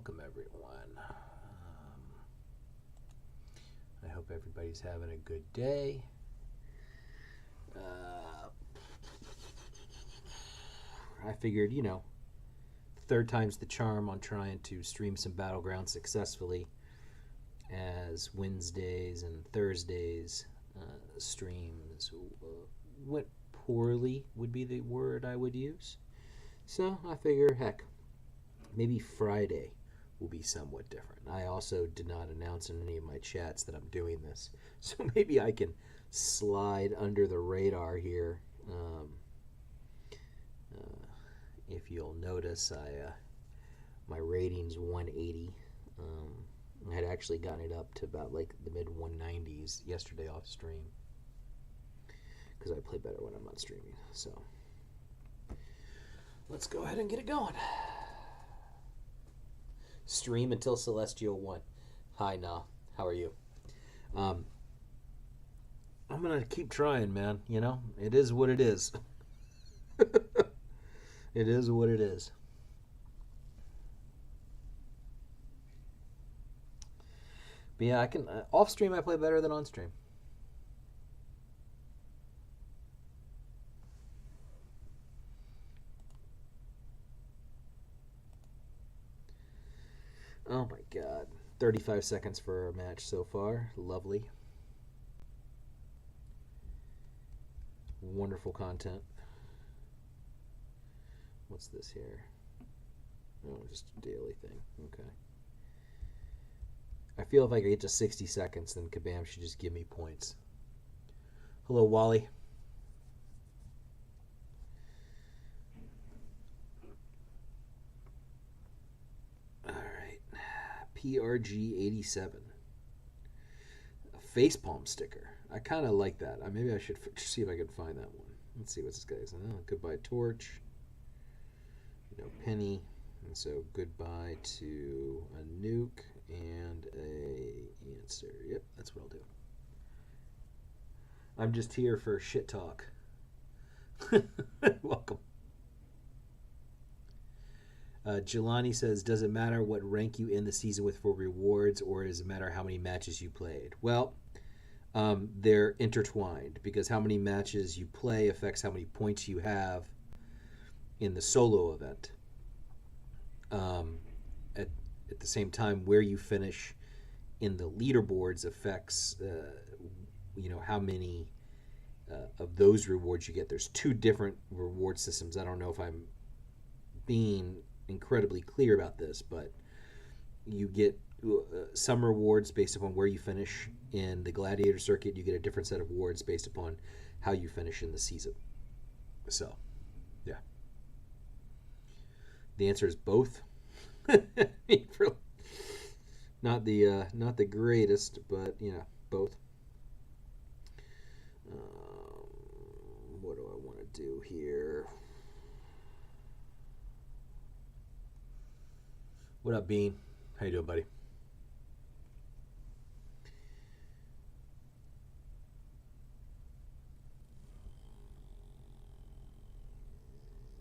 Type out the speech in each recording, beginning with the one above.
welcome everyone. I hope everybody's having a good day. I figured, third time's the charm on trying to stream some Battlegrounds successfully, as Wednesdays and Thursdays streams went poorly, would be the word I would use. So I figure, heck, maybe Friday will be somewhat different. I also did not announce in any of my chats that I'm doing this, so maybe I can slide under the radar here. If you'll notice, my rating's 180. I had actually gotten it up to about like the mid 190s yesterday off stream, because I play better when I'm not streaming. So let's go ahead and get it going. Stream until Celestial 1. Hi, Nah. How are you? I'm going to keep trying, man. It is what it is. It is what it is. But yeah, I can off stream I play better than on stream. Oh my god. 35 seconds for a match so far. Lovely. Wonderful content. What's this here? Oh, just a daily thing. Okay. I feel if I get to 60 seconds, then Kabam should just give me points. Hello, Wally. All right. PRG87. A facepalm sticker. I kind of like that. Maybe I should see if I can find that one. Let's see what this guy's. Goodbye, Torch. Penny. And so goodbye to a nuke and a answer. Yep, that's what I'll do. I'm just here for shit talk. Welcome. Jelani says, does it matter what rank you end the season with for rewards, or does it matter how many matches you played? Well, they're intertwined, because how many matches you play affects how many points you have in the solo event. At the same time, where you finish in the leaderboards affects how many of those rewards you get. There's two different reward systems. I don't know if I'm being incredibly clear about this, but you get some rewards based upon where you finish in the gladiator circuit. You get a different set of awards based upon how you finish in the season. So, yeah. The answer is both. Not the greatest, but both. What do I want to do here? What up, Bean? How you doing, buddy?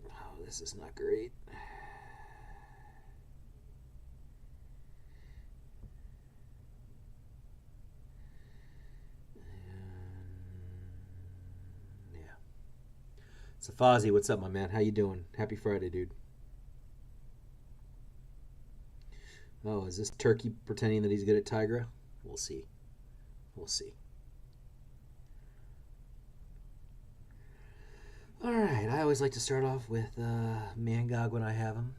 Oh, this is not great. Safazi, what's up, my man? How you doing? Happy Friday, dude. Oh, is this Turkey pretending that he's good at Tigra? We'll see. We'll see. All right, I always like to start off with Mangog when I have him.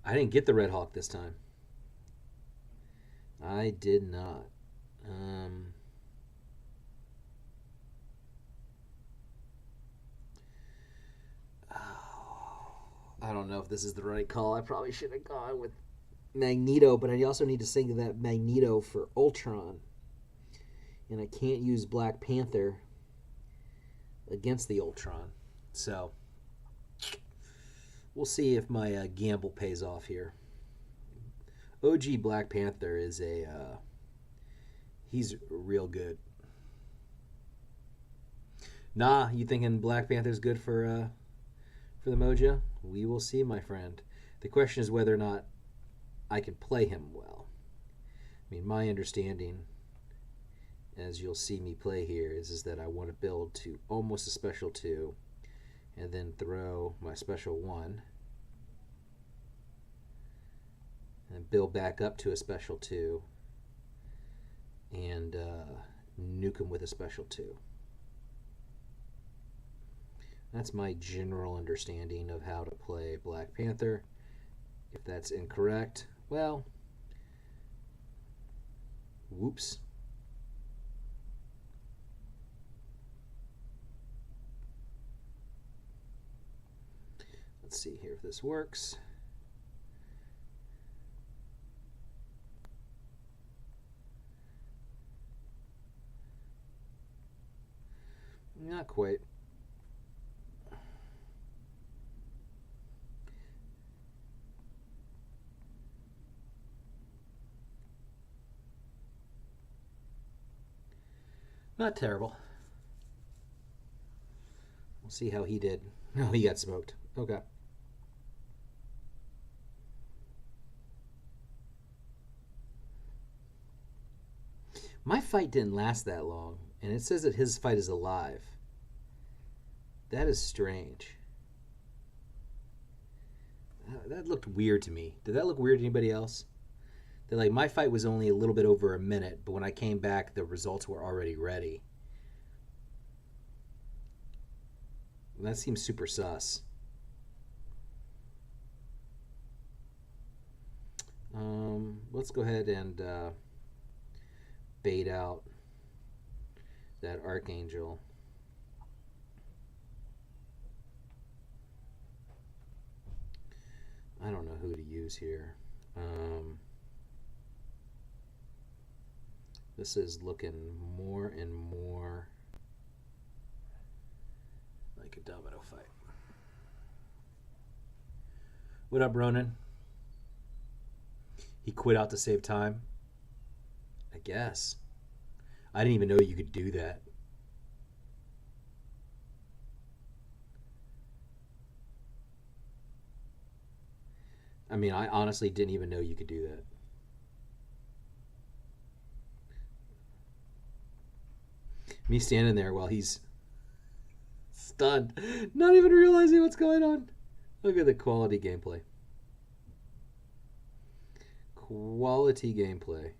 I didn't get the Red Hawk this time. I did not. I don't know if this is the right call. I probably should have gone with Magneto, but I also need to sing that Magneto for Ultron. And I can't use Black Panther against the Ultron. So, we'll see if my gamble pays off here. OG Black Panther is he's real good. Nah, you thinking Black Panther's good for for the Mojo? We will see, my friend. The question is whether or not I can play him well. I mean, my understanding, as you'll see me play here, is that I want to build to almost a special 2 and then throw my special 1 and build back up to a special 2 and nuke him with a special 2. That's my general understanding of how to play Black Panther. If that's incorrect, well, whoops. Let's see here if this works. Not quite. Not terrible. We'll see how he did. No, he got smoked. Okay. My fight didn't last that long, and it says that his fight is alive. That is strange. That looked weird to me. Did that look weird to anybody else? That, like, my fight was only a little bit over a minute, but when I came back, the results were already ready. And that seems super sus. Let's go ahead and bait out that Archangel. I don't know who to use here. This is looking more and more like a domino fight. What up, Ronan? He quit out to save time? I guess. I didn't even know you could do that. I mean, I honestly didn't even know you could do that. Me standing there while he's stunned, not even realizing what's going on. Look at the quality gameplay. Quality gameplay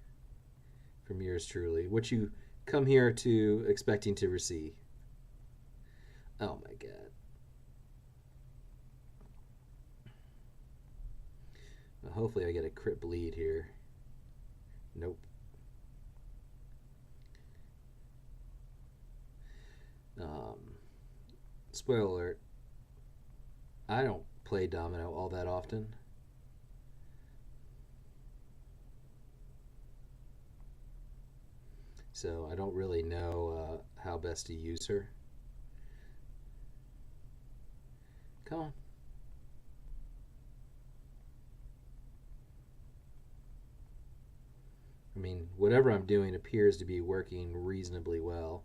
from yours truly. What you come here to expecting to receive. Oh my god. Well, hopefully I get a crit bleed here. Nope. Spoiler alert, I don't play domino all that often. So I don't really know how best to use her. Come on. I mean, whatever I'm doing appears to be working reasonably well.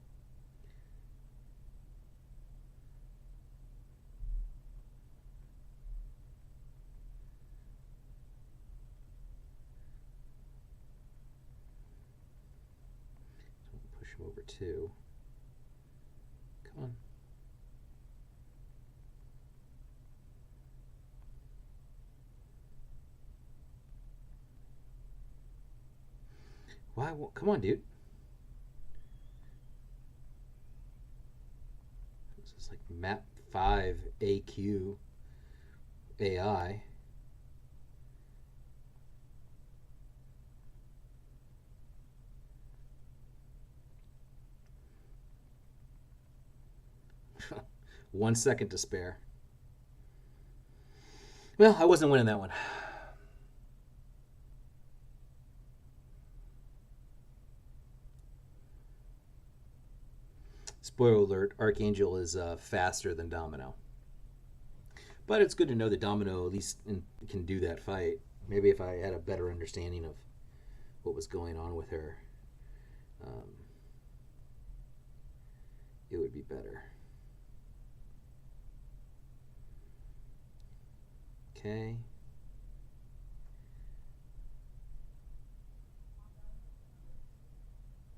Push him over 2. Come on. Why? Come on, dude. This is like map 5 AQ AI. One second to spare. Well, I wasn't winning that one. Spoiler alert, Archangel is faster than Domino. But it's good to know that Domino at least can do that fight. Maybe if I had a better understanding of what was going on with her, it would be better. Okay.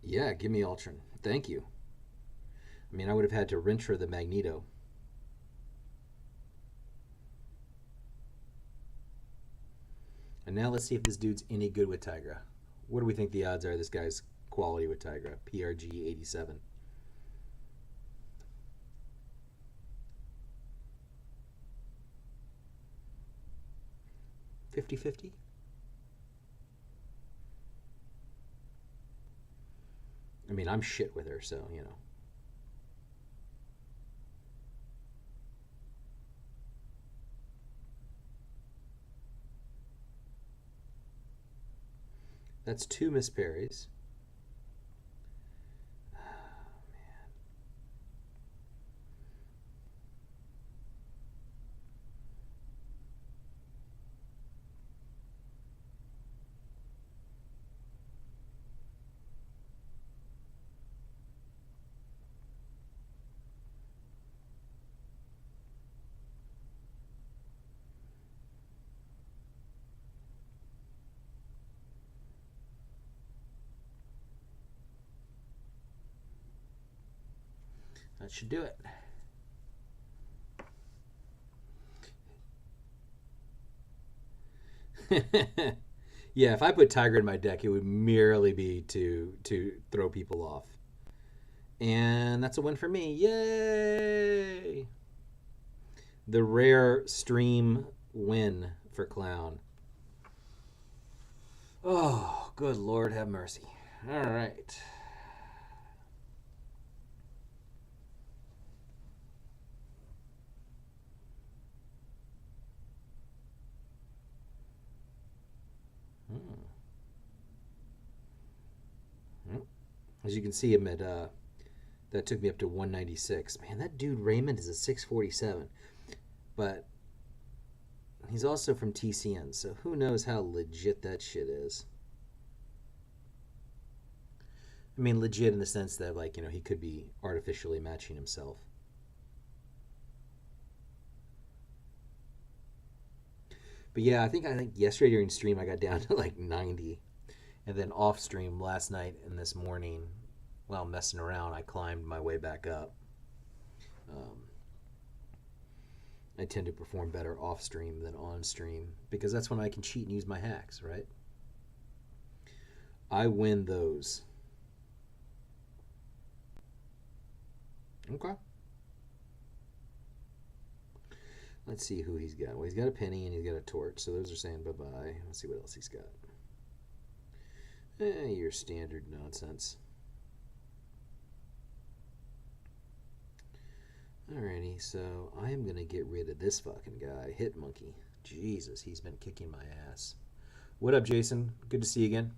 Yeah, give me Ultron. Thank you. I mean, I would have had to Rintra the Magneto. And now let's see if this dude's any good with Tigra. What do we think the odds are this guy's quality with Tigra? PRG 87. 50-50? I mean, I'm shit with her, so, you know. That's 2 Miss Parries. That should do it. Yeah, if I put Tiger in my deck, it would merely be to throw people off. And that's a win for me. Yay! The rare stream win for Clown. Oh, good Lord, have mercy. All right. As you can see, him at that took me up to 196. Man, that dude Raymond is a 647, but he's also from TCN, so who knows how legit that shit is. I mean, legit in the sense that, like, you know, he could be artificially matching himself. But yeah, I think yesterday during stream I got down to like 90, and then off stream last night and this morning, while messing around, I climbed my way back up. Um, I tend to perform better off stream than on stream because that's when I can cheat and use my hacks, right? I win those. Okay. Let's see who he's got. Well, he's got a penny and he's got a torch, so those are saying bye-bye. Let's see what else he's got. Your standard nonsense. Alrighty, so I am going to get rid of this fucking guy, Hit Monkey. Jesus, he's been kicking my ass. What up, Jason? Good to see you again.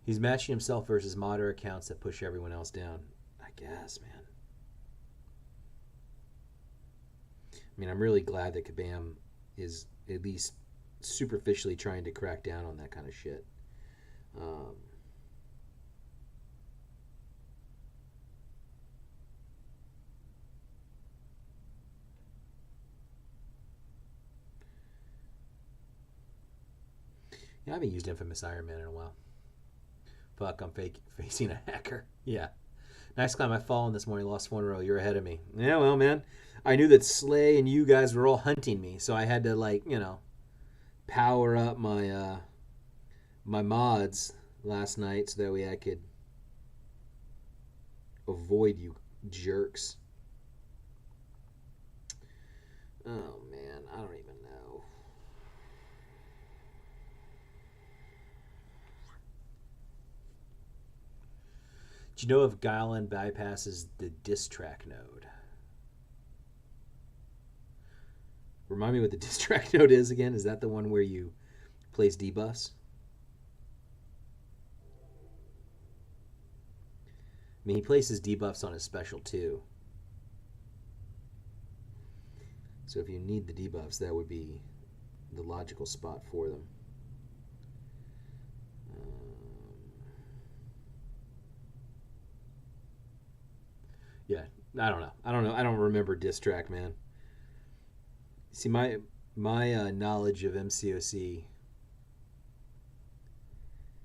He's matching himself versus modder accounts that push everyone else down. I guess, man. I mean, I'm really glad that Kabam is at least superficially trying to crack down on that kind of shit. Yeah, I haven't used Infamous Iron Man in a while. Fuck, I'm facing a hacker. Yeah. Nice climb. I fallen this morning, lost one row. You're ahead of me. Yeah, well, man. I knew that Slay and you guys were all hunting me, so I had to, like, you know, power up my my mods last night so that way I could avoid you jerks. Oh, man. I don't even know. Do you know if Guyland bypasses the diss track node? Remind me what the diss track node is again. Is that the one where you place debuffs? I mean, he places debuffs on his special too. So if you need the debuffs, that would be the logical spot for them. Yeah, I don't know. I don't remember diss track, man. See, My knowledge of MCOC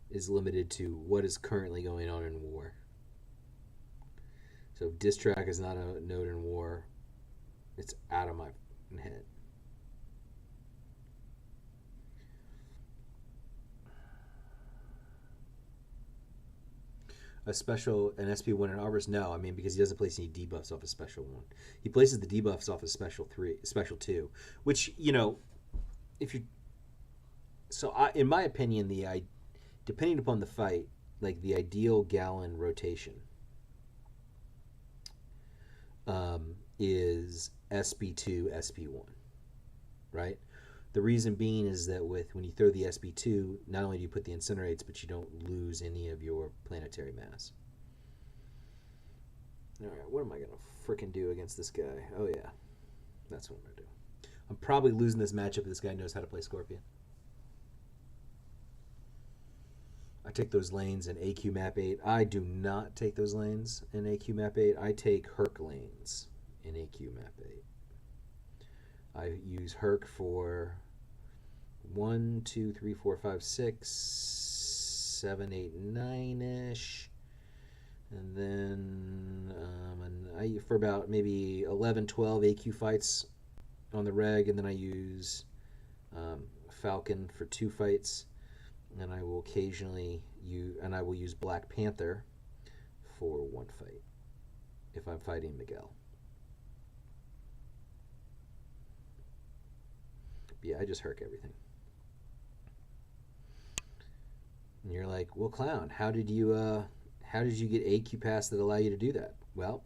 is limited to what is currently going on in war. So if diss track is not a node in war, it's out of my head. A special, an SP1 in Arborist? No, I mean, because he doesn't place any debuffs off a special 1. He places the debuffs off a special 3, special 2, which, you know, if you... So, in my opinion, depending upon the fight, like the ideal Gallon rotation is SP2, SP1, right? The reason being is that when you throw the SB2, not only do you put the incinerates, but you don't lose any of your planetary mass. All right, what am I going to frickin' do against this guy? Oh, yeah. That's what I'm going to do. I'm probably losing this matchup if this guy knows how to play Scorpion. I take those lanes in AQ Map 8. I do not take those lanes in AQ Map 8. I take Herc lanes in AQ Map 8. I use Herc for 1, 2, 3, 4, 5, 6, 7, 8, 9-ish. And then for about maybe 11, 12 AQ fights on the reg. And then I use Falcon for 2 fights. And I will occasionally use Black Panther for 1 fight if I'm fighting Miguel. Yeah, I just herc everything. And you're like, well, Clown, how did you get AQ paths that allow you to do that? Well,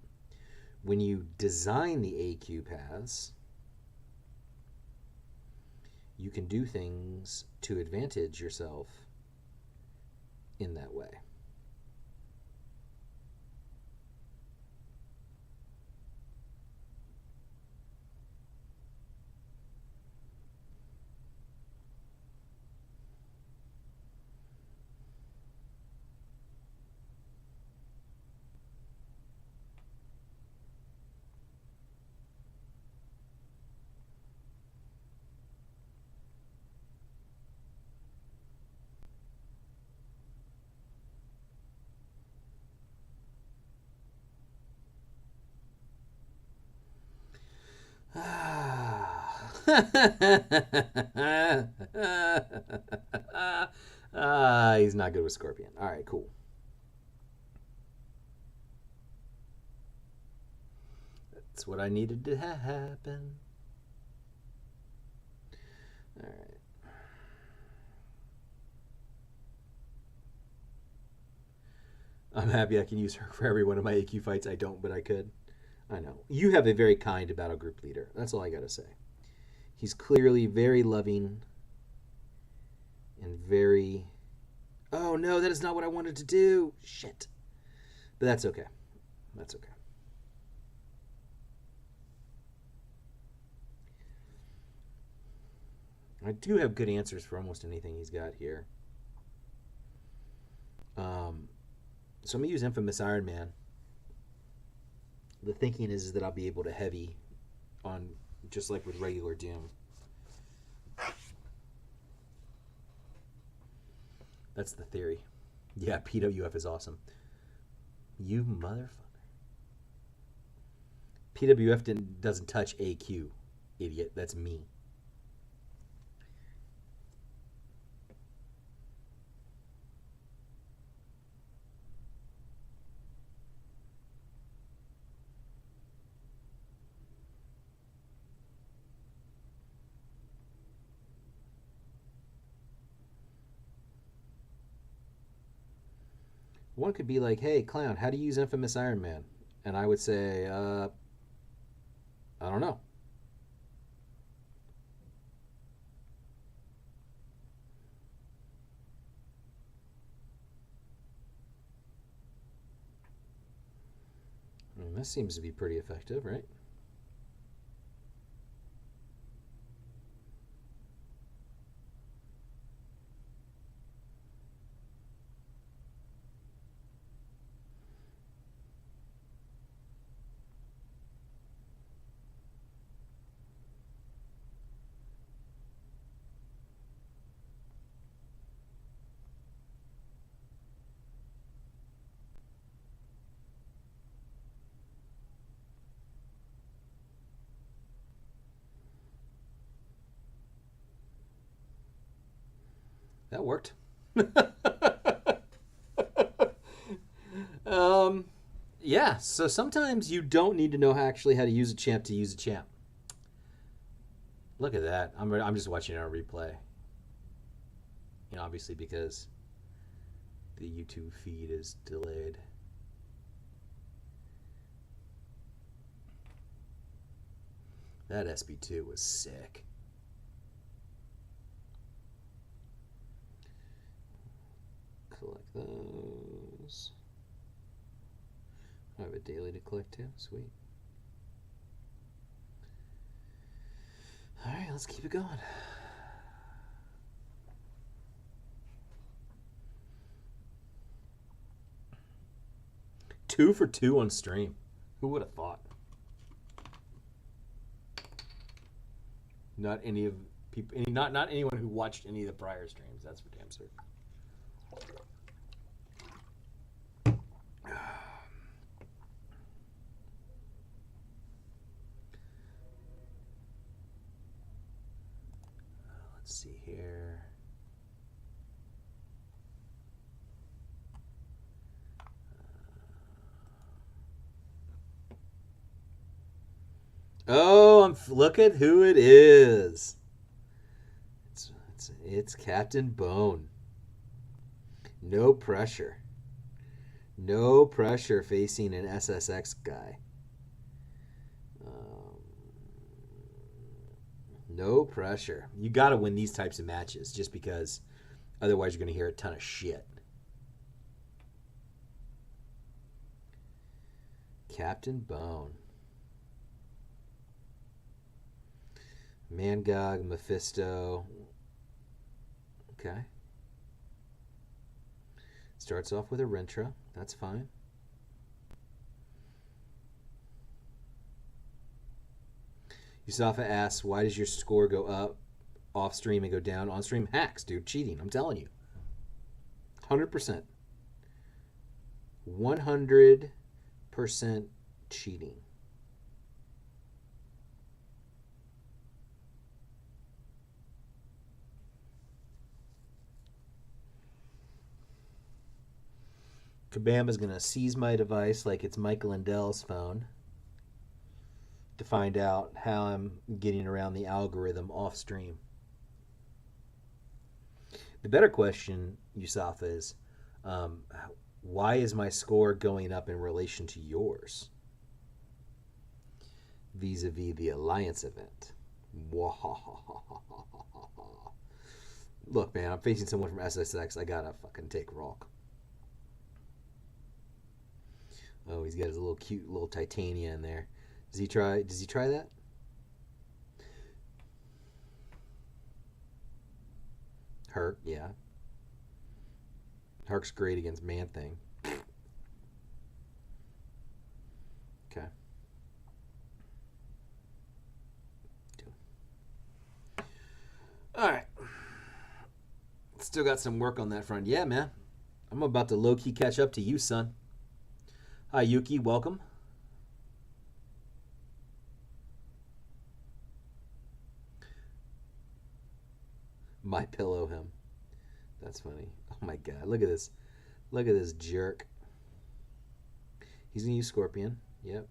when you design the AQ paths, you can do things to advantage yourself in that way. He's not good with Scorpion. All right, cool. That's what I needed to happen. All right. I'm happy I can use her for every one of my AQ fights. I don't, but I could. I know. You have a very kind battle group leader. That's all I got to say. He's clearly very loving and very... Oh, no, that is not what I wanted to do. Shit. But that's okay. That's okay. I do have good answers for almost anything he's got here. So I'm going to use Infamous Iron Man. The thinking is that I'll be able to heavy on, just like with regular Doom. That's the theory. Yeah, PWF is awesome. You motherfucker. PWF doesn't touch AQ, idiot. That's me. One could be like, hey, Clown, how do you use Infamous Iron Man? And I would say, I don't know. I mean, this seems to be pretty effective, right? That worked. um, yeah. So sometimes you don't need to know actually how to use a champ to use a champ. Look at that. I'm just watching it on replay. You know, obviously because the YouTube feed is delayed. That SB2 was sick. Collect those. I have a daily to collect too. Sweet. All right, let's keep it going. Two for two on stream. Who would have thought? Not any of people. Not anyone who watched any of the prior streams. That's for damn certain. Let's see here. Oh, look at who it is. It's Captain Bone. No pressure. No pressure facing an SSX guy. No pressure. You got to win these types of matches just because otherwise you're going to hear a ton of shit. Captain Bone. Mangog, Mephisto. Okay. Starts off with a Rentra. That's fine. Yusafa asks, why does your score go up off stream and go down on stream? Hacks, dude. Cheating. I'm telling you. 100%. 100% cheating. Kabama's going to seize my device like it's Michael Lindell's phone to find out how I'm getting around the algorithm off stream. The better question, Yusafa, is why is my score going up in relation to yours vis-a-vis the Alliance event? Look, man, I'm facing someone from SSX. I gotta fucking take Rolk. Oh, he's got his little cute little Titania in there. Does he try that? Herc, yeah. Herc's great against Man-Thing. Okay. All right. Still got some work on that front. Yeah, man. I'm about to low-key catch up to you, son. Hi, Yuki. Welcome. My pillow him. That's funny. Oh my god. Look at this. Look at this jerk. He's going to use Scorpion. Yep.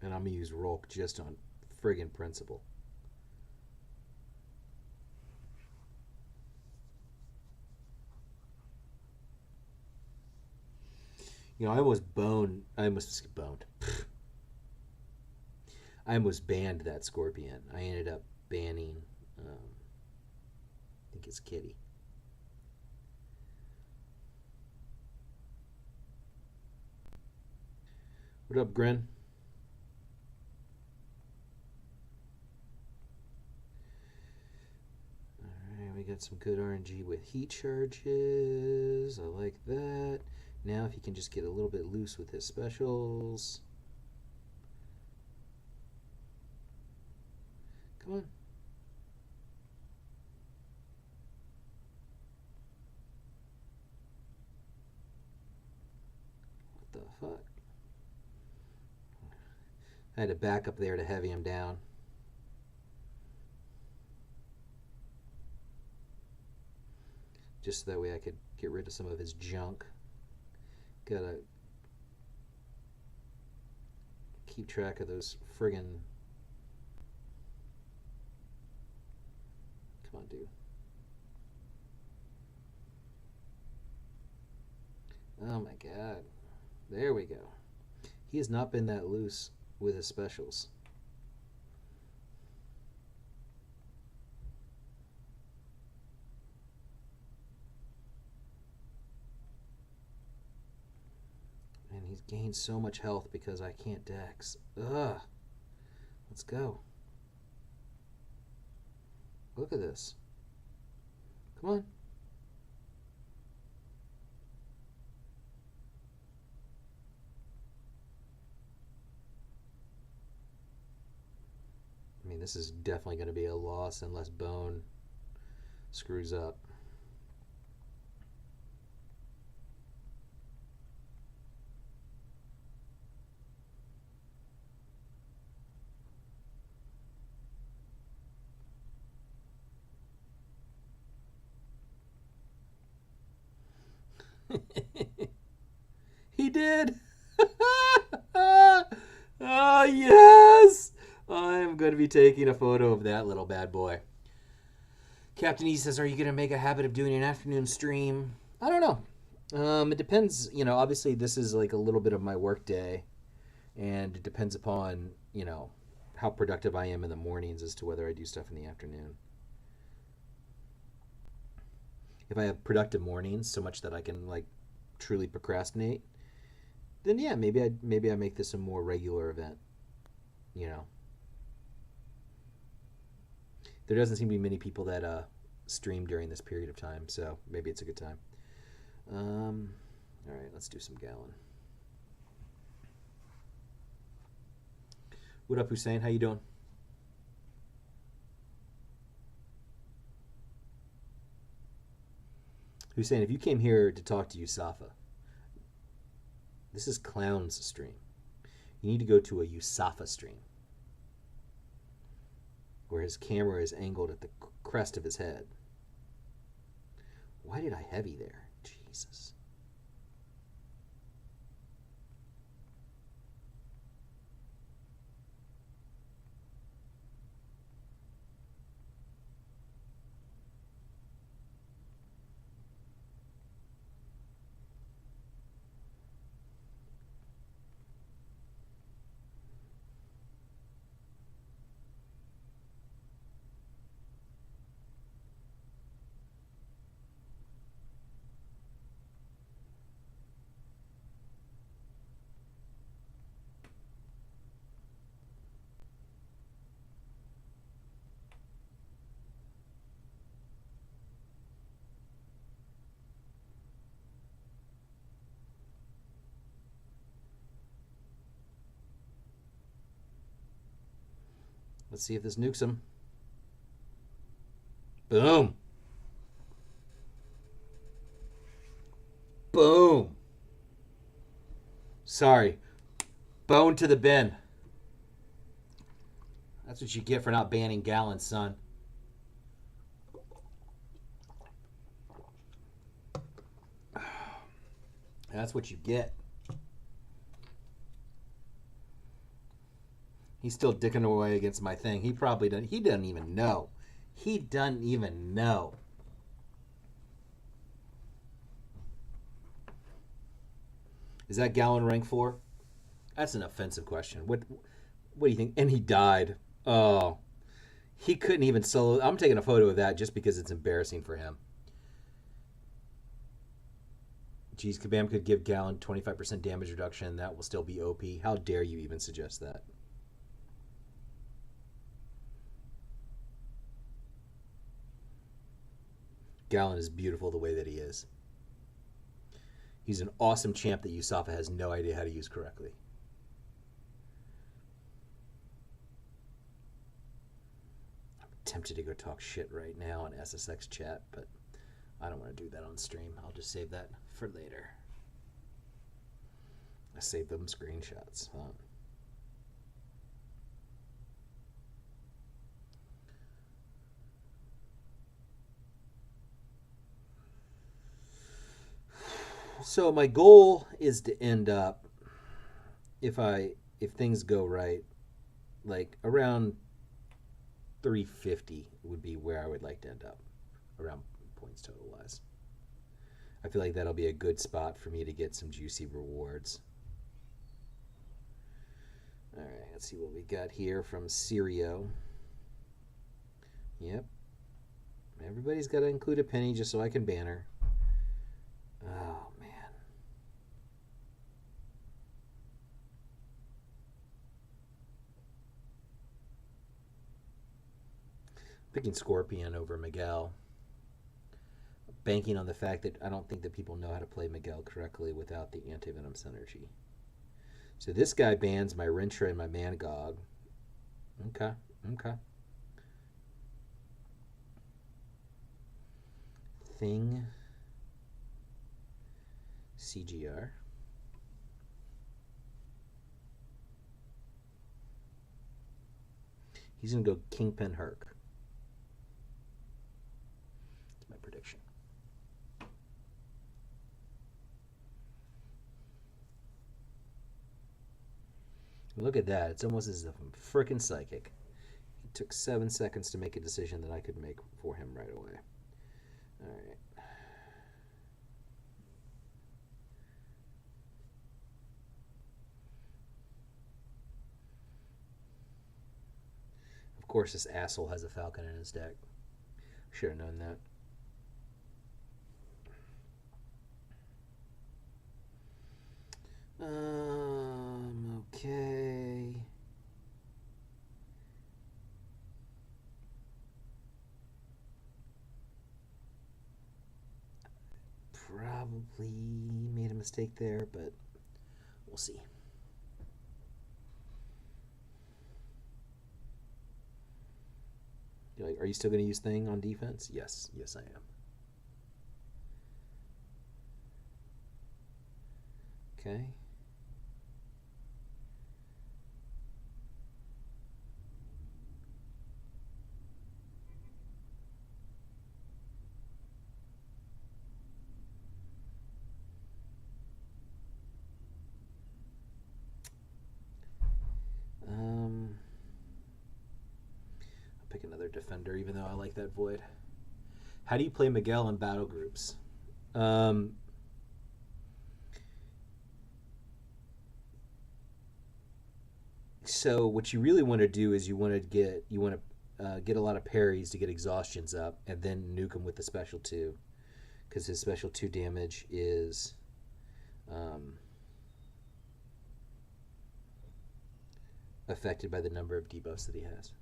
And I'm going to use Rolk just on friggin' principle. You know, I almost banned that Scorpion. I ended up banning, I think it's Kitty. What up, Grin? Alright, we got some good RNG with heat charges. I like that. Now if he can just get a little bit loose with his specials. Come on. What the fuck? I had to back up there to heavy him down. just so that way I could get rid of some of his junk. Gotta keep track of those friggin'... Come on, dude. Oh my god. There we go. He has not been that loose with his specials. And he's gained so much health because I can't dex. Ugh. Let's go. Look at this. Come on. I mean, this is definitely going to be a loss unless Bone screws up. He did. Oh, yes. I'm going to be taking a photo of that little bad boy. Captain E says, are you going to make a habit of doing an afternoon stream? I don't know. It depends. You know, obviously this is like a little bit of my work day, and it depends upon, you know, how productive I am in the mornings as to whether I do stuff in the afternoon. If I have productive mornings so much that I can like truly procrastinate, then yeah, maybe I make this a more regular event. You know, there doesn't seem to be many people that stream during this period of time, so maybe it's a good time. All right, let's do some Gallon. What up, Hussein? How you doing? Hussein, if you came here to talk to Yusafa, this is Clown's stream. You need to go to a Yusafa stream where his camera is angled at the crest of his head. Why did I heavy there? Jesus. Let's see if this nukes him. Boom. Boom. Sorry. Bone to the bin. That's what you get for not banning Gallon, son. That's what you get. He's still dicking away against my thing. He probably doesn't. He doesn't even know. He doesn't even know. Is that Gallon rank 4? That's an offensive question. What do you think? And he died. Oh. He couldn't even solo. I'm taking a photo of that just because it's embarrassing for him. Geez, Kabam could give Gallon 25% damage reduction. That will still be OP. How dare you even suggest that? Gallon is beautiful the way that he is. He's an awesome champ that Yusafa has no idea how to use correctly. I'm tempted to go talk shit right now on SSX chat, but I don't want to do that on stream. I'll just save that for later. I saved them screenshots. Huh? So my goal is to end up, if things go right, like around 350 would be where I would like to end up, around points total wise. I feel like that'll be a good spot for me to get some juicy rewards. All right, let's see what we got here from Sirio. Yep. Everybody's got to include a penny just so I can banner. Oh, man. Picking Scorpion over Miguel. Banking on the fact that I don't think that people know how to play Miguel correctly without the anti-venom synergy. So this guy bans my Rintra and my Mangog. Okay, okay. Thing. CGR. He's going to go Kingpin Herc. That's my prediction. Look at that. It's almost as if I'm frickin' psychic. It took 7 seconds to make a decision that I could make for him right away. All right. Of course, this asshole has a Falcon in his deck. Should have known that. Okay. Probably made a mistake there, but we'll see. Are you still going to use Thing on defense? Yes. Yes, I am. Okay. I'll pick another defender, even though I like that void. How do you play Miguel in battle groups? So what you really want to do is you want to get a lot of parries to get exhaustions up, and then nuke him with the special 2, because his special 2 damage is affected by the number of debuffs that he has.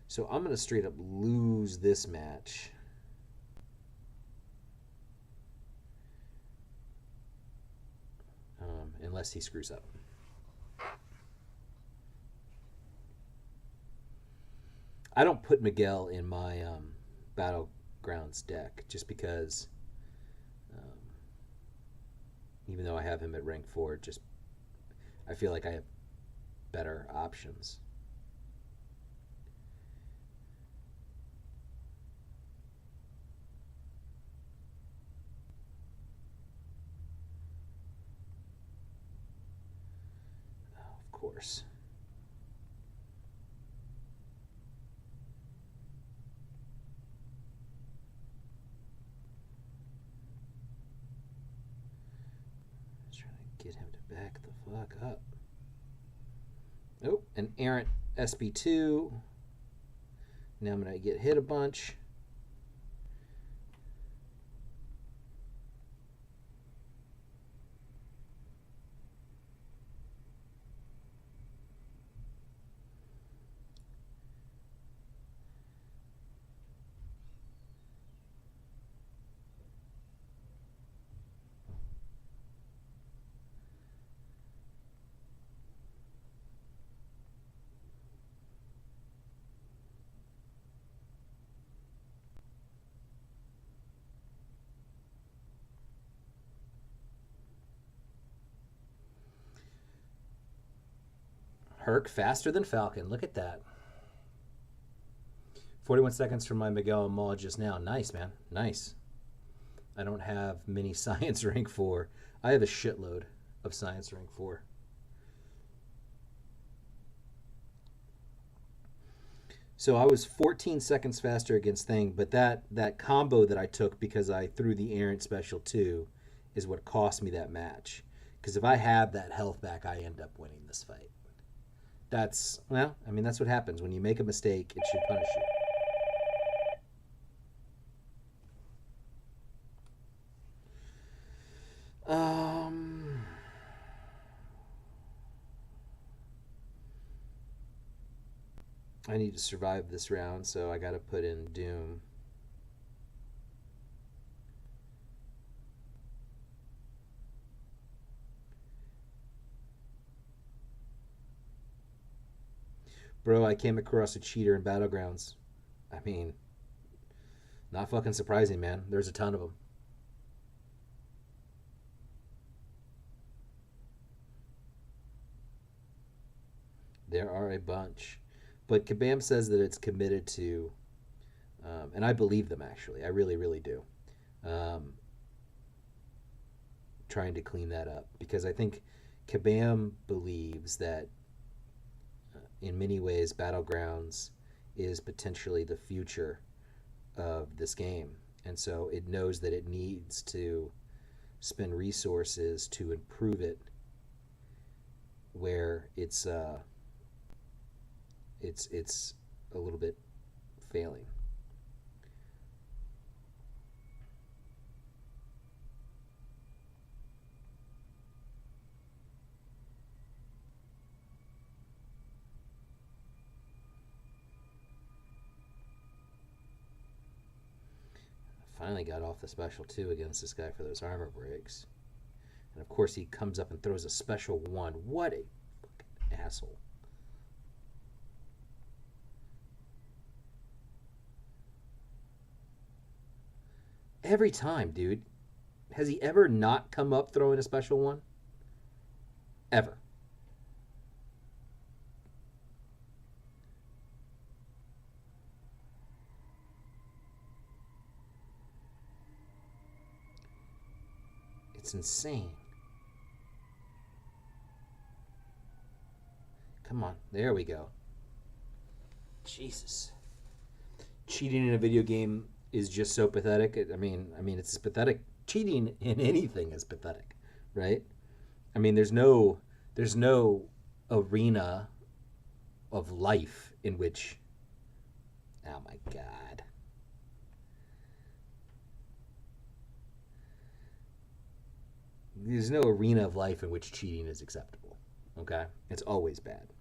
So I'm going to straight up lose this match. Unless he screws up. I don't put Miguel in my Battlegrounds deck just because, even though I have him at rank 4, just I feel like I have better options. Oh, of course. Get him to back the fuck up. Oh, an errant SB2. Now I'm going to get hit a bunch. Herc faster than Falcon. Look at that. 41 seconds from my Miguel and Maul just now. Nice, man. Nice. I don't have many science rank 4. I have a shitload of science rank 4. So I was 14 seconds faster against Thing, but that combo that I took because I threw the errant special too is what cost me that match. Because if I have that health back, I end up winning this fight. That's, well, I mean, that's what happens. When you make a mistake, it should punish you. I need to survive this round, so I gotta put in Doom. Bro, I came across a cheater in Battlegrounds. I mean, not fucking surprising, man. There's a ton of them. There are a bunch. But Kabam says that it's committed to, and I believe them actually. I really, really do. Um, Trying to clean that up because I think Kabam believes that in many ways Battlegrounds is potentially the future of this game. And so it knows that it needs to spend resources to improve it where it's a little bit failing. Finally got off the special 2 against this guy for those armor breaks. And of course he comes up and throws a special 1. What a fucking asshole. Every time, dude. Has he ever not come up throwing a special 1? Ever. It's insane. Come on. There we go. Jesus. Cheating in a video game is just so pathetic. I mean, it's pathetic. Cheating in anything is pathetic, right? I mean, there's no arena of life in which, oh my God. There's no arena of life in which cheating is acceptable. Okay? It's always bad.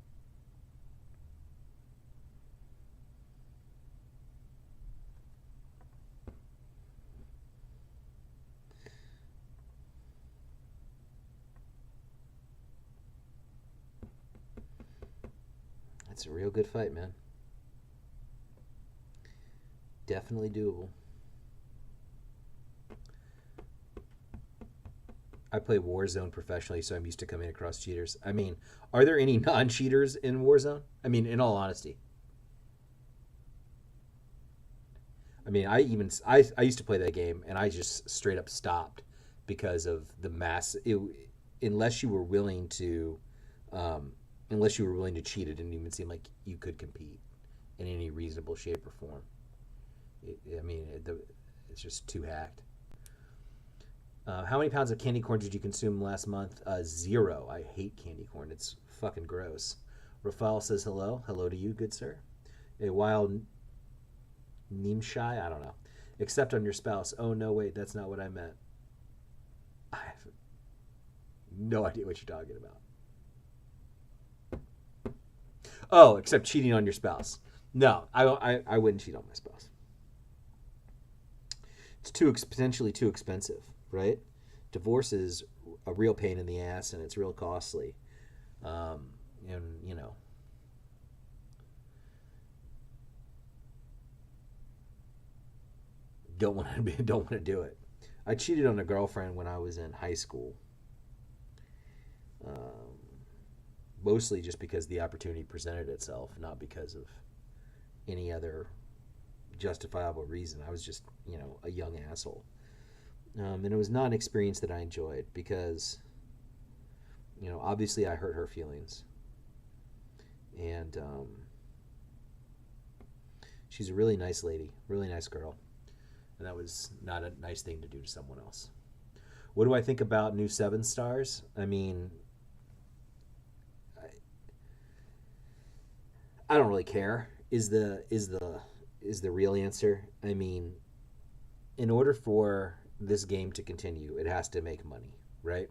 It's a real good fight, man. Definitely doable. I play Warzone professionally, so I'm used to coming across cheaters. I mean, are there any non-cheaters in Warzone? I mean, in all honesty. I mean, I used to play that game, and I just straight up stopped because of the mass. Unless you were willing to, unless you were willing to cheat, it didn't even seem like you could compete in any reasonable shape or form. It's just too hacked. How many pounds of candy corn did you consume last month? 0. I hate candy corn. It's fucking gross. Rafael says hello. Hello to you, good sir. A wild Nimshai? I don't know. Except on your spouse. Oh, no, wait. That's not what I meant. I have no idea what you're talking about. Oh, except cheating on your spouse. No, I wouldn't cheat on my spouse. It's potentially too expensive, right? Divorce is a real pain in the ass, and it's real costly. And you know, don't want to do it. I cheated on a girlfriend when I was in high school. Um, Mostly just because the opportunity presented itself, not because of any other justifiable reason. I was just, a young asshole. And it was not an experience that I enjoyed because, obviously I hurt her feelings. And she's a really nice lady, really nice girl. And that was not a nice thing to do to someone else. What do I think about new Seven Stars? I mean, I don't really care. Is the real answer? I mean, in order for this game to continue, it has to make money, right?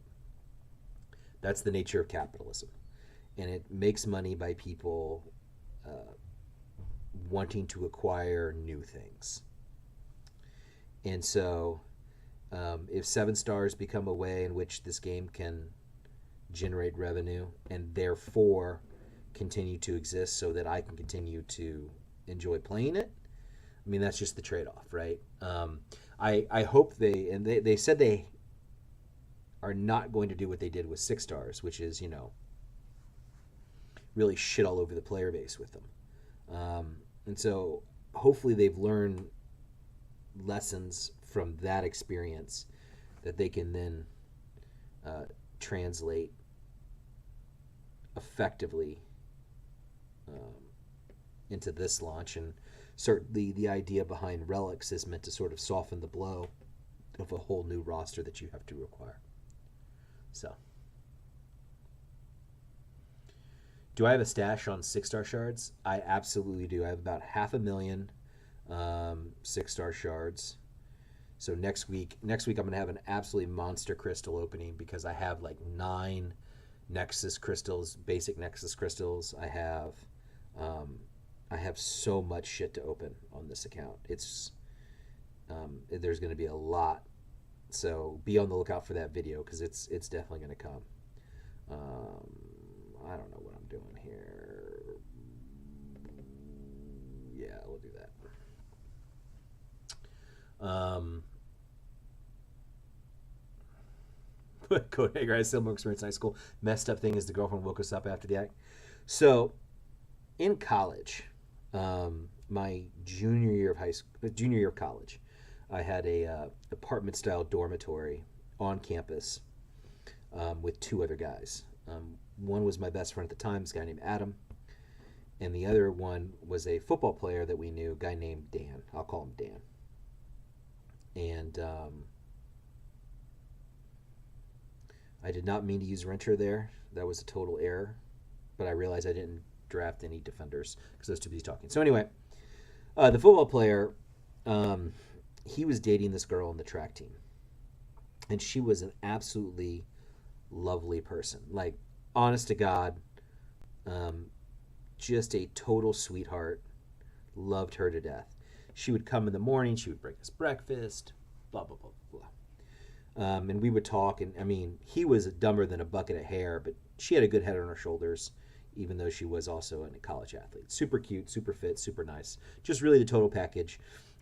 That's the nature of capitalism, and it makes money by people uh, wanting to acquire new things. And so, if Seven Stars become a way in which this game can generate revenue and therefore continue to exist so that I can continue to enjoy playing it, I mean, that's just the trade off, right? I hope they said they are not going to do what they did with Six Stars, which is, really shit all over the player base with them. And so hopefully they've learned lessons from that experience that they can then uh, translate effectively um, into this launch. And certainly the idea behind Relics is meant to sort of soften the blow of a whole new roster that you have to acquire. So, do I have a stash on Six Star shards? I absolutely do. I have about 500,000 Six Star shards. So next week I'm gonna have an absolutely monster crystal opening because I have like 9 Nexus crystals, basic Nexus crystals. Um, I have so much shit to open on this account. There's gonna be a lot. So be on the lookout for that video because it's definitely gonna come. Um, I don't know what I'm doing here. Yeah, we'll do that. Code Hager, I still more experience in high school. Messed up thing is the girlfriend woke us up after the act. So in college, my junior year of college, I had a apartment style dormitory on campus with 2 other guys. One was my best friend at the time, this guy named Adam, and the other one was a football player that we knew, a guy named Dan. I'll call him Dan. And I did not mean to use Renter there. That was a total error. But I realized I didn't draft any defenders because I was too busy talking. So anyway, the football player, he was dating this girl on the track team. And she was an absolutely lovely person. Like, honest to God, um, just a total sweetheart. Loved her to death. She would come in the morning. She would bring us breakfast. Blah, blah, blah, blah. And we would talk, and I mean, he was dumber than a bucket of hair, but she had a good head on her shoulders, even though she was also a college athlete. Super cute, super fit, super nice. Just really the total package.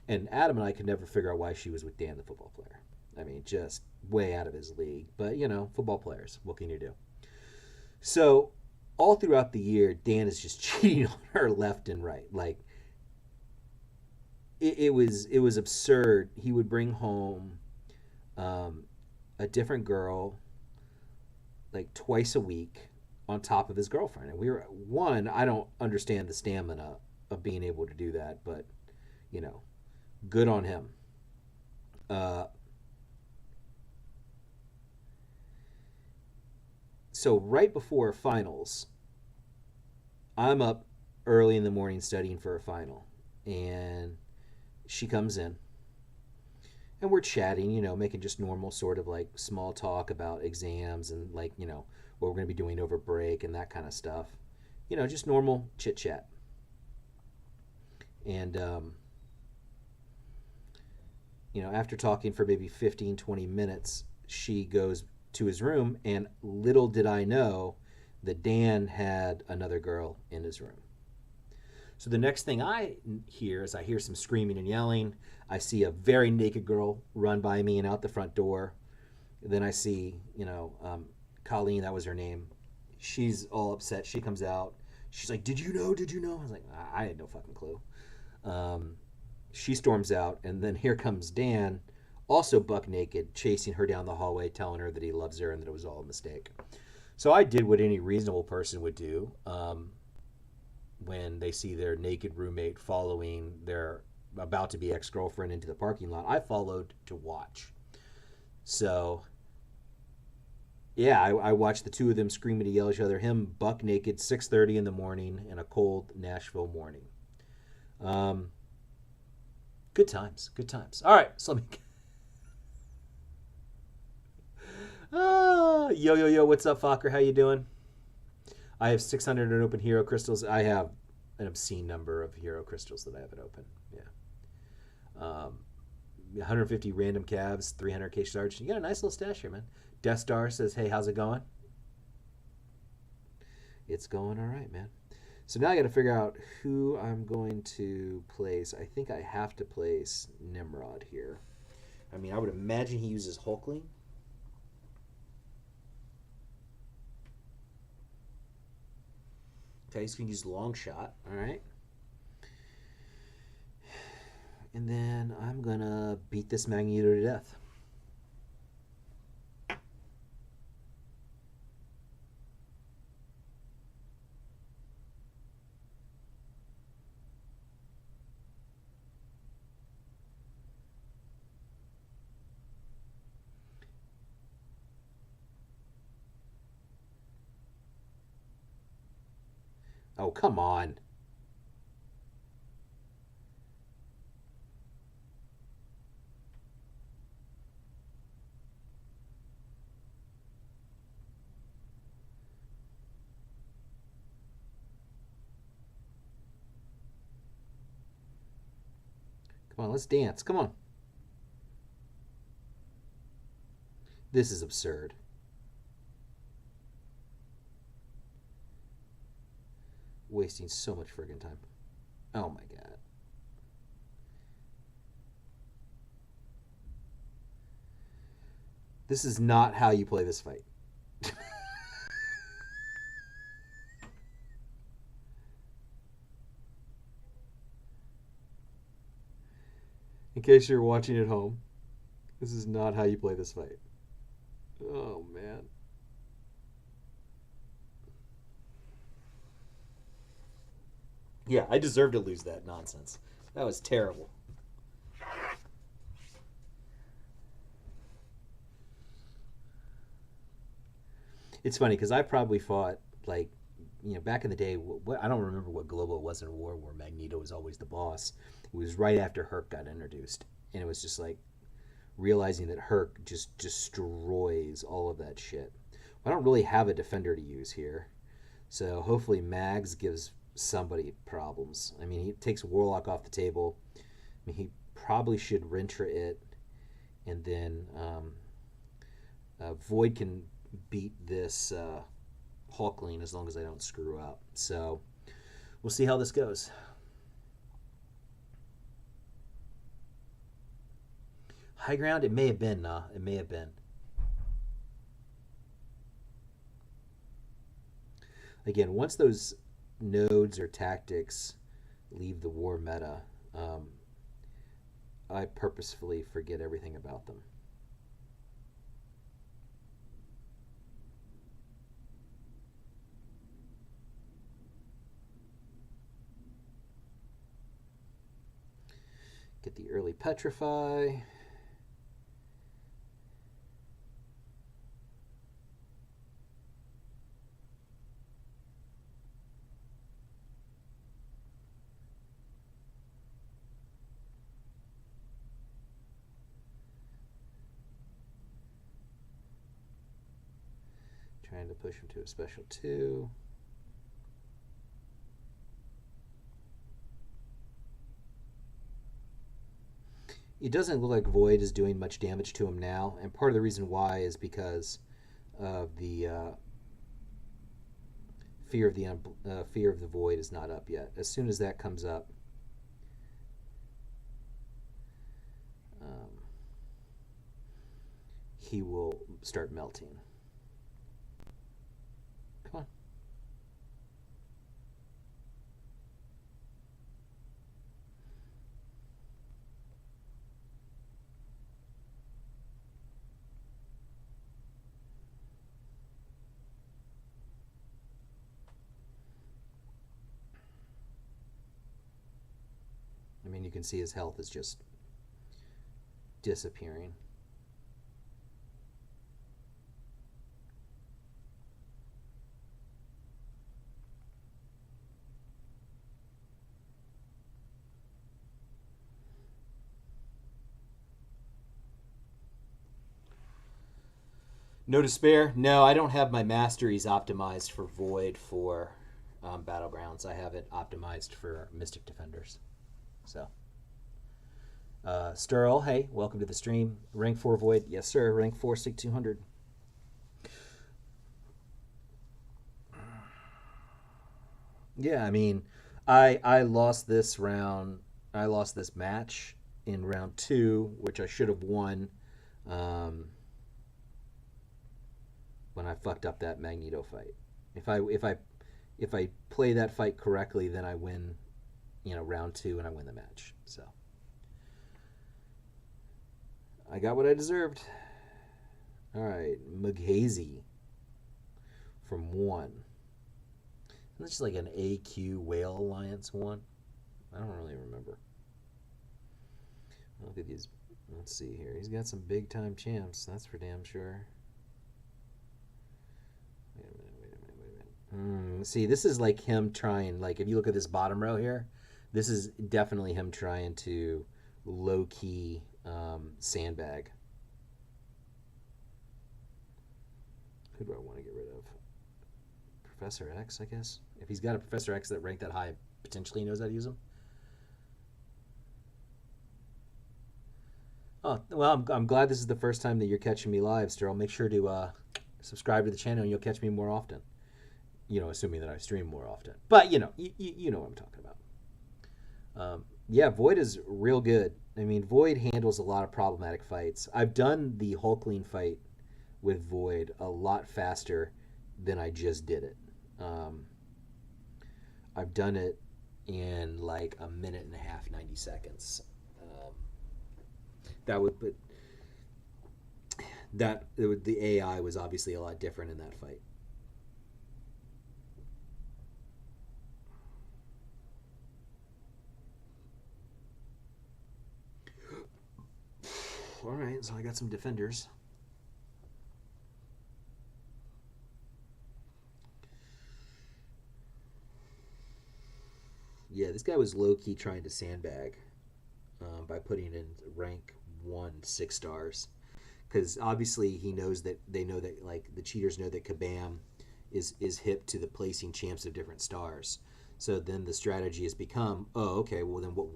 And Adam and I could never figure out why she was with Dan, the football player. I mean, just way out of his league. But, football players, what can you do? So, all throughout the year, Dan is just cheating on her left and right. Like, it was absurd. He would bring home a different girl like twice a week on top of his girlfriend. And we were one, I don't understand the stamina of being able to do that, but you know, good on him. Uh, so right before finals, I'm up early in the morning studying for a final, and she comes in, and we're chatting, making just normal sort of like small talk about exams and like what we're going to be doing over break and that kind of stuff. Just normal chit chat. And after talking for maybe 15, 20 minutes, she goes to his room, and little did I know that Dan had another girl in his room. So the next thing I hear is I hear some screaming and yelling. I see a very naked girl run by me and out the front door. Then I see, Colleen, that was her name. She's all upset. She comes out. She's like, "Did you know? Did you know?" I was like, I had no fucking clue. She storms out, and then here comes Dan, also buck naked, chasing her down the hallway, telling her that he loves her and that it was all a mistake. So I did what any reasonable person would do when they see their naked roommate following their about to be ex-girlfriend into the parking lot. I followed to watch. So yeah, I watched the two of them scream and yell at each other. Him buck naked, 6:30 in the morning, in a cold Nashville morning. Um, Good times, good times. All right, so let me. Yo, what's up, Fokker? How you doing? I have 600 open hero crystals. I have an obscene number of hero crystals that I haven't opened. Yeah. 150 random calves, 300k shards. You got a nice little stash here, man. Death Star says, hey, how's it going? It's going all right, man. So now I got to figure out who I'm going to place. I think I have to place Nimrod here. I mean, I would imagine he uses Hulkling. Okay, he's going to use Long Shot. All right. And then I'm going to beat this Magneto to death. Oh, come on. Come on, let's dance. Come on. This is absurd. Wasting so much friggin' time. Oh my god. This is not how you play this fight. In case you're watching at home, this is not how you play this fight. Oh man. Yeah, I deserve to lose that nonsense. That was terrible. It's funny because I probably fought like, back in the day. I don't remember what global it was in war where Magneto was always the boss. It was right after Herc got introduced, and it was just like realizing that Herc just destroys all of that shit. I don't really have a defender to use here, so hopefully Mags gives somebody problems. I mean, he takes Warlock off the table. I mean, he probably should Rentra it, and then Void can beat this Hulkling as long as I don't screw up. So we'll see how this goes. High ground? It may have been, nah. It may have been. Again, once those nodes or tactics leave the war meta, I purposefully forget everything about them. Get the early Petrify. Trying to push him to a special 2. It doesn't look like Void is doing much damage to him now, and part of the reason why is because of the fear of the Void is not up yet. As soon as that comes up, he will start melting. Come on. you can see his health is just disappearing. No despair. No, I don't have my masteries optimized for Void for Battlegrounds. I have it optimized for Mystic Defenders. So, Sturl, hey, welcome to the stream. Rank 4 Void. Yes, sir. Rank 4, Sig 200. Yeah, I mean, I lost this round. I lost this match in round 2, which I should have won. When I fucked up that Magneto fight. If I play that fight correctly, then I win, round 2 and I win the match. So I got what I deserved. All right, Mughazy from 1. That's just like an AQ Whale Alliance 1. I don't really remember. Look at these. Let's see here. He's got some big time champs. That's for damn sure. Wait a minute. See, this is like him trying, like, if you look at this bottom row here, this is definitely him trying to low-key sandbag. Who do I want to get rid of? Professor X, I guess. If he's got a Professor X that ranked that high, potentially he knows how to use them. Oh, well, I'm glad this is the first time that you're catching me live, Sterl. Make sure to subscribe to the channel and you'll catch me more often. Assuming that I stream more often. But, you know what I'm talking about. Yeah, Void is real good. I mean, Void handles a lot of problematic fights. I've done the Hulkling fight with Void a lot faster than I just did it. I've done it in like a minute and a half, 90 seconds. The AI was obviously a lot different in that fight. All right, so I got some defenders. Yeah, this guy was low-key trying to sandbag by putting in rank 1 6 stars. Because obviously they know that, like, the cheaters know that Kabam is hip to the placing champs of different stars. So then the strategy has become, oh, okay, well then what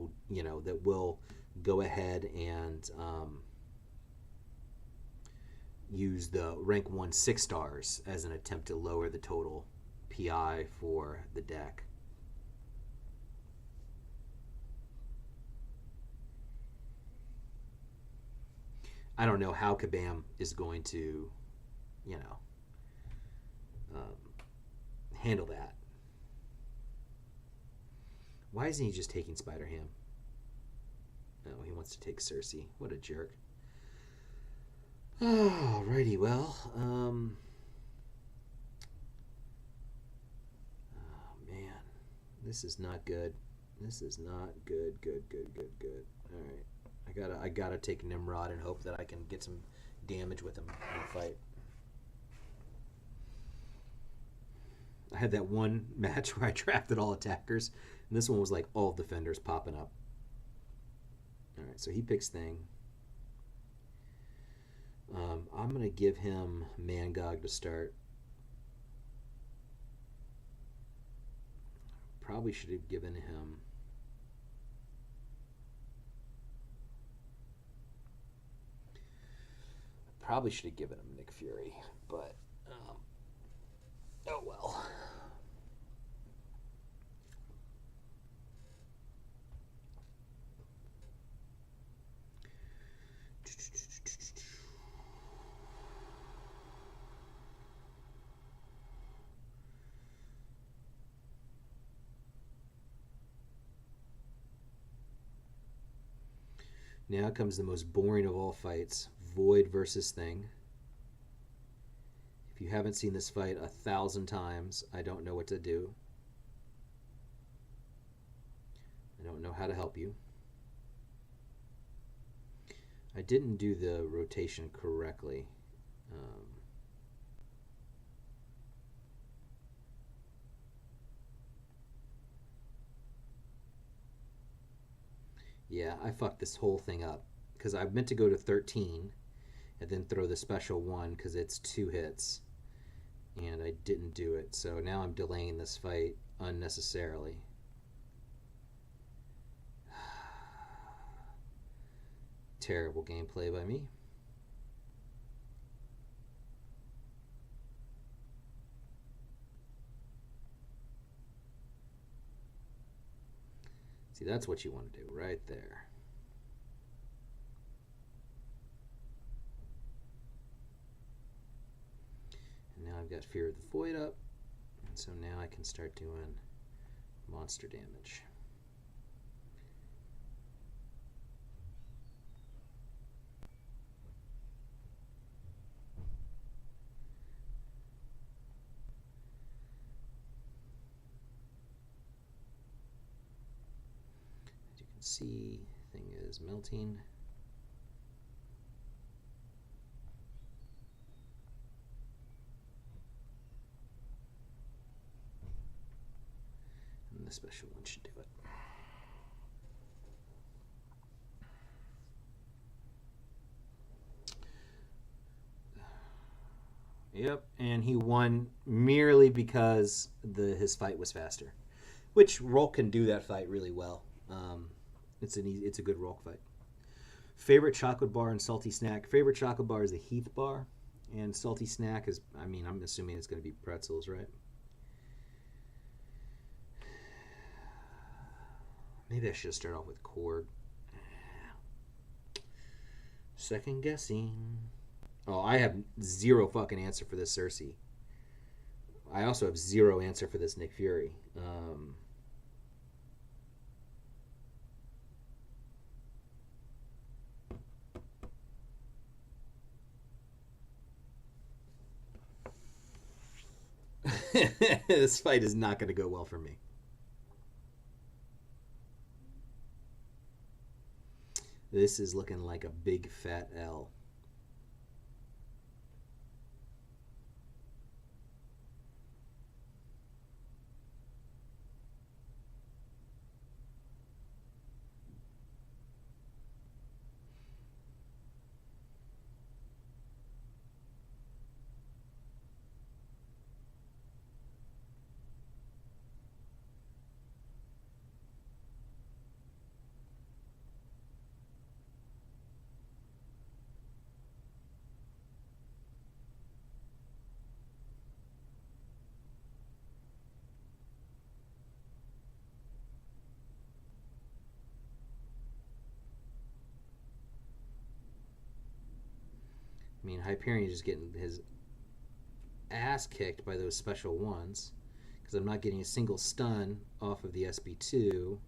we'll go ahead and use the rank 1 6 stars as an attempt to lower the total PI for the deck. I don't know how Kabam is going to, handle that. Why isn't he just taking Spider-Ham? No, he wants to take Cersei. What a jerk. Alrighty, well, oh man, this is not good. This is not good. All right, I gotta take Nimrod and hope that I can get some damage with him in the fight. I had that one match where I drafted all attackers, and this one was like all defenders popping up. All right, so he picks Thing. I'm going to give him Mangog to start. Probably should have given him... Probably should have given him Nick Fury, but... oh well. Now comes the most boring of all fights, Void versus Thing. If you haven't seen this fight 1,000 times, I don't know what to do. I don't know how to help you. I didn't do the rotation correctly. Yeah, I fucked this whole thing up because I meant to go to 13 and then throw the special one because it's 2 hits, and I didn't do it. So now I'm delaying this fight unnecessarily. Terrible gameplay by me. See, that's what you want to do right there. And now I've got Fear of the Void up, and so now I can start doing monster damage. As you can see, thing is melting. And the special one should do it. Yep, and he won merely because his fight was faster, which Rolk can do that fight really well. It's a good Rolk fight. Favorite chocolate bar and salty snack. Favorite chocolate bar is the Heath bar, and salty snack is, I mean, I'm assuming it's going to be pretzels, right? Maybe I should start off with cord. Second guessing. Oh, I have zero fucking answer for this Cersei. I also have zero answer for this Nick Fury. This fight is not going to go well for me. This is looking like a big fat L. I mean, Hyperion is just getting his ass kicked by those special ones because I'm not getting a single stun off of the SB2.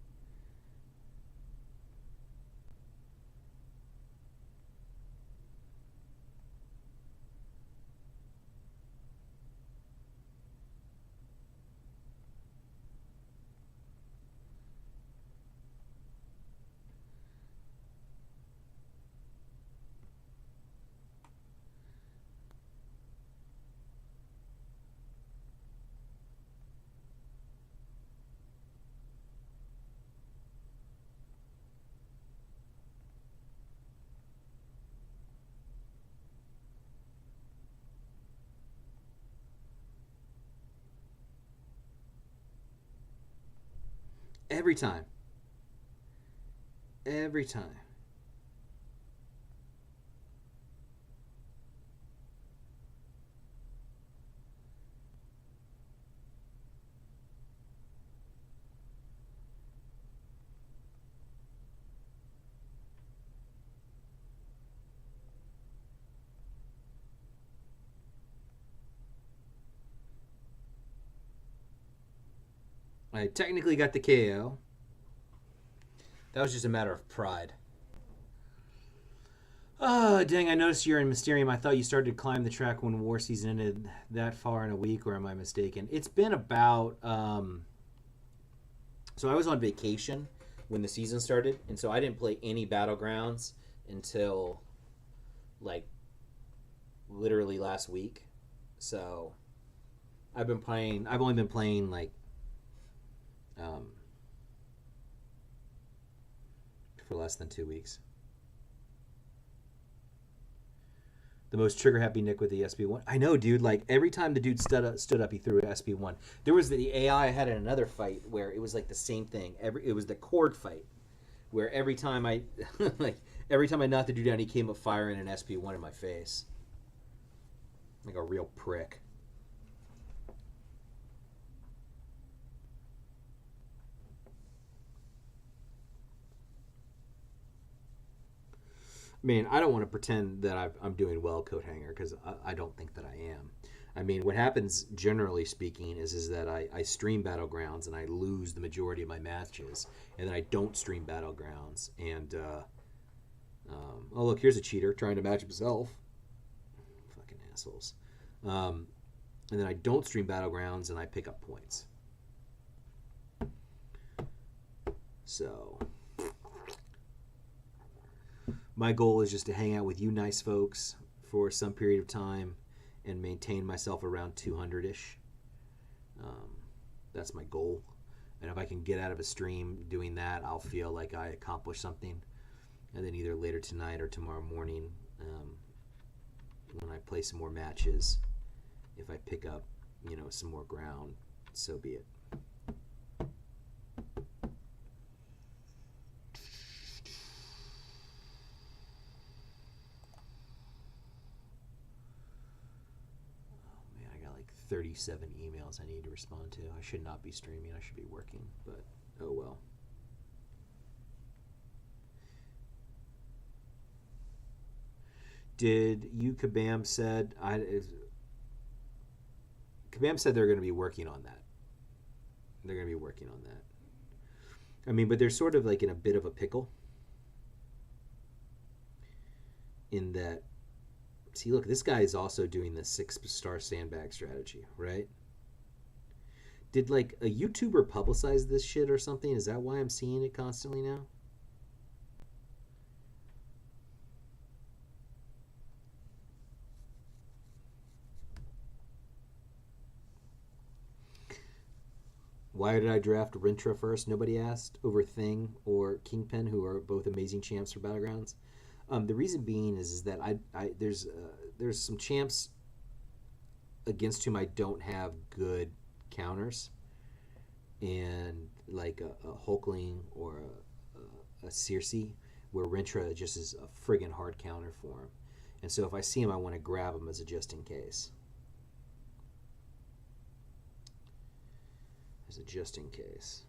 Every time. Every time. I technically got the KO. That was just a matter of pride. Oh, dang, I noticed you're in Mysterium. I thought you started to climb the track when War Season ended that far in a week, or am I mistaken? It's been about... So I was on vacation when the season started, and so I didn't play any Battlegrounds until like literally last week. So I've been playing. I've only been playing like um, for less than 2 weeks. The most trigger happy Nick with the SB1. I know, dude. Like every time the dude stood up, he threw an SB1. There was the AI I had in another fight where it was like the same thing. It was the cord fight where every time I like every time I knocked the dude down, he came up firing an SB1 in my face, like a real prick. Man, I don't want to pretend that I'm doing well, coat hanger, because I don't think that I am. I mean, what happens, generally speaking, is that I stream Battlegrounds and I lose the majority of my matches, and then I don't stream Battlegrounds. And, oh, look, here's a cheater trying to match himself. Fucking assholes. And then I don't stream Battlegrounds and I pick up points. So my goal is just to hang out with you nice folks for some period of time and maintain myself around 200-ish. That's my goal. And if I can get out of a stream doing that, I'll feel like I accomplished something. And then either later tonight or tomorrow morning, when I play some more matches, if I pick up, some more ground, so be it. Oh man, I got like 37 emails I need to respond to. I should not be streaming. I should be working, but oh well. Did you Kabam said Kabam said they're going to be working on that. They're going to be working on that. I mean, but they're sort of like in a bit of a pickle. In that, see, look, this guy is also doing the 6-star sandbag strategy, right? Did like a YouTuber publicize this shit or something? Is that why I'm seeing it constantly now? Why did I draft Rintra first? Nobody asked. Over Thing or Kingpin, who are both amazing champs for Battlegrounds. The reason being is that there's some champs against whom I don't have good counters, and like a Hulkling or a Circe, where Rintra just is a friggin' hard counter for him. And so if I see him, I want to grab him as a just in case. As a just in case.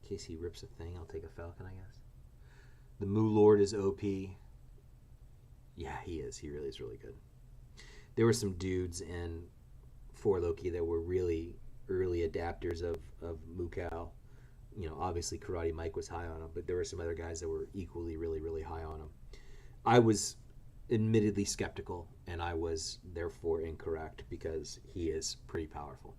In case he rips a thing, I'll take a Falcon, I guess. The Moo Lord is OP. Yeah, he is. He really is really good. There were some dudes in 4 Loki that were really early adapters of Mukau. Obviously Karate Mike was high on him, but there were some other guys that were equally really, really high on him. I was admittedly skeptical, and I was therefore incorrect because he is pretty powerful.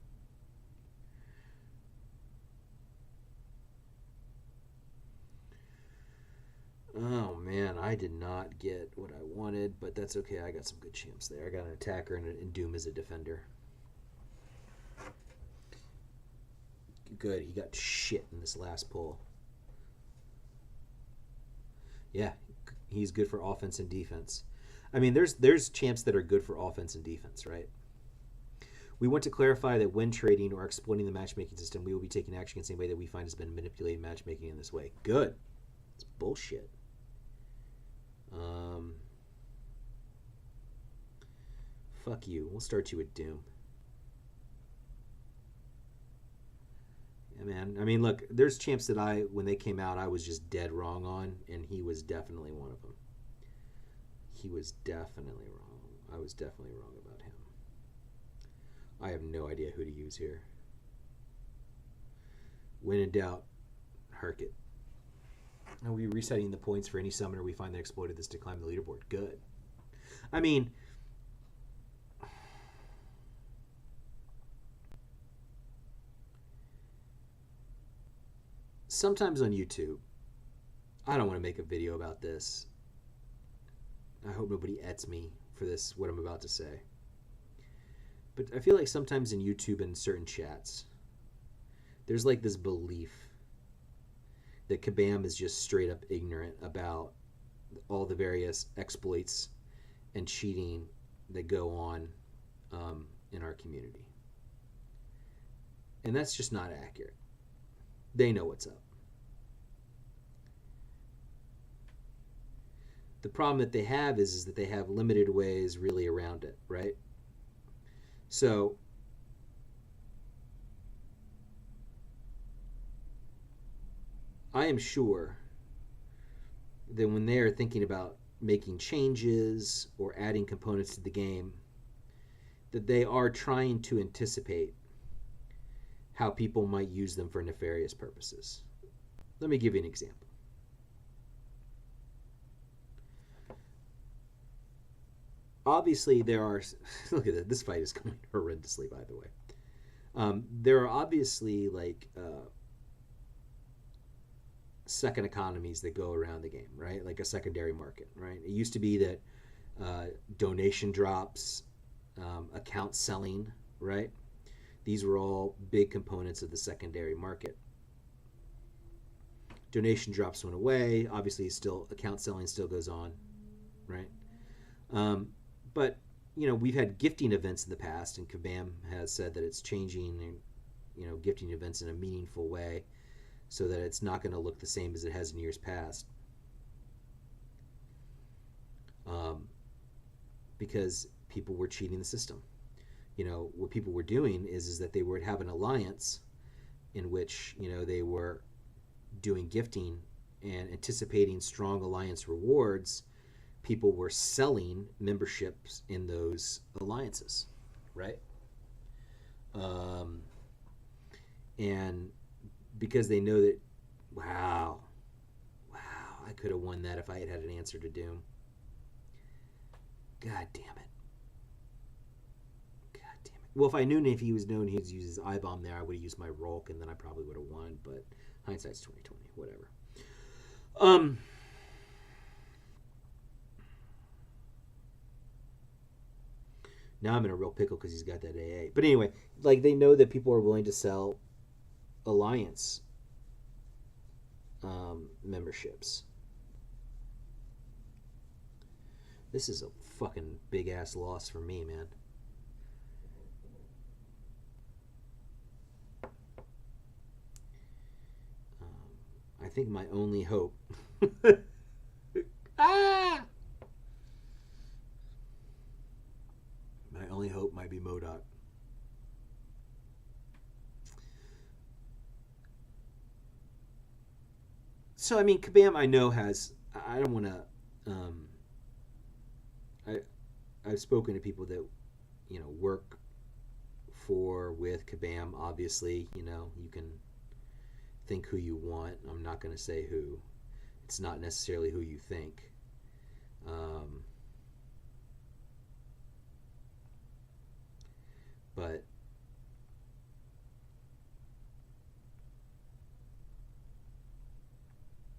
Oh man, I did not get what I wanted, but that's okay. I got some good champs there. I got an attacker and Doom as a defender. Good. He got shit in this last pull. Yeah, he's good for offense and defense. I mean, there's champs that are good for offense and defense, right? We want to clarify that when trading or exploiting the matchmaking system, we will be taking action against anybody that we find has been manipulating matchmaking in this way. Good. It's bullshit. Fuck you. We'll start you with Doom. Yeah, man. I mean, look, there's champs that when they came out, I was just dead wrong on, and he was definitely one of them. He was definitely wrong. I was definitely wrong about him. I have no idea who to use here. When in doubt, Herc it. Are we resetting the points for any summoner we find that exploited this to climb the leaderboard? Good. I mean, sometimes on YouTube, I don't want to make a video about this. I hope nobody ets me for this, what I'm about to say. But I feel like sometimes in YouTube and certain chats, there's like this belief that Kabam is just straight up ignorant about all the various exploits and cheating that go on in our community. And that's just not accurate. They know what's up. The problem that they have is that they have limited ways really around it, right? So I am sure that when they are thinking about making changes or adding components to the game, that they are trying to anticipate how people might use them for nefarious purposes. Let me give you an example. Obviously, there are... Look at that. This fight is going horrendously, by the way. There are obviously, like... second economies that go around the game, right? Like a secondary market, right? It used to be that donation drops, account selling, right? These were all big components of the secondary market. Donation drops went away. Obviously, still account selling still goes on, right? But you know, we've had gifting events in the past, and Kabam has said that it's changing, you know, gifting events in a meaningful way, so that it's not going to look the same as it has in years past. Because people were cheating the system. You know, what people were doing is that they would have an alliance in which, you know, they were doing gifting and anticipating strong alliance rewards. People were selling memberships in those alliances, right? And because they know that, wow, I could have won that if I had had an answer to Doom. God damn it. Well, if I knew if he was known he'd use his I-bomb there, I would have used my Rolk, and then I probably would have won, but hindsight's 2020, whatever. Now I'm in a real pickle because he's got that AA. But anyway, like, they know that people are willing to sell Alliance memberships. This is a fucking big ass loss for me, man. I think my only hope. My only hope might be MODOK. So, I mean, Kabam, I know, has... I don't want to... I've spoken to people that, you know, work with Kabam. Obviously, you know, you can think who you want. I'm not going to say who. It's not necessarily who you think. But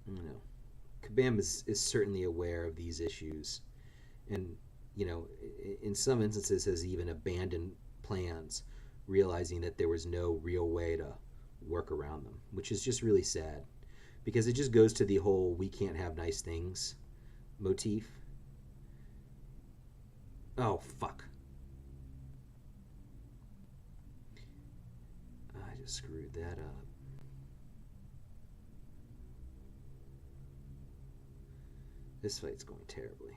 you know, Kabam is certainly aware of these issues, and you know, in some instances has even abandoned plans, realizing that there was no real way to work around them, which is just really sad, because it just goes to the whole "we can't have nice things" motif. Oh fuck! I just screwed that up. This fight's going terribly.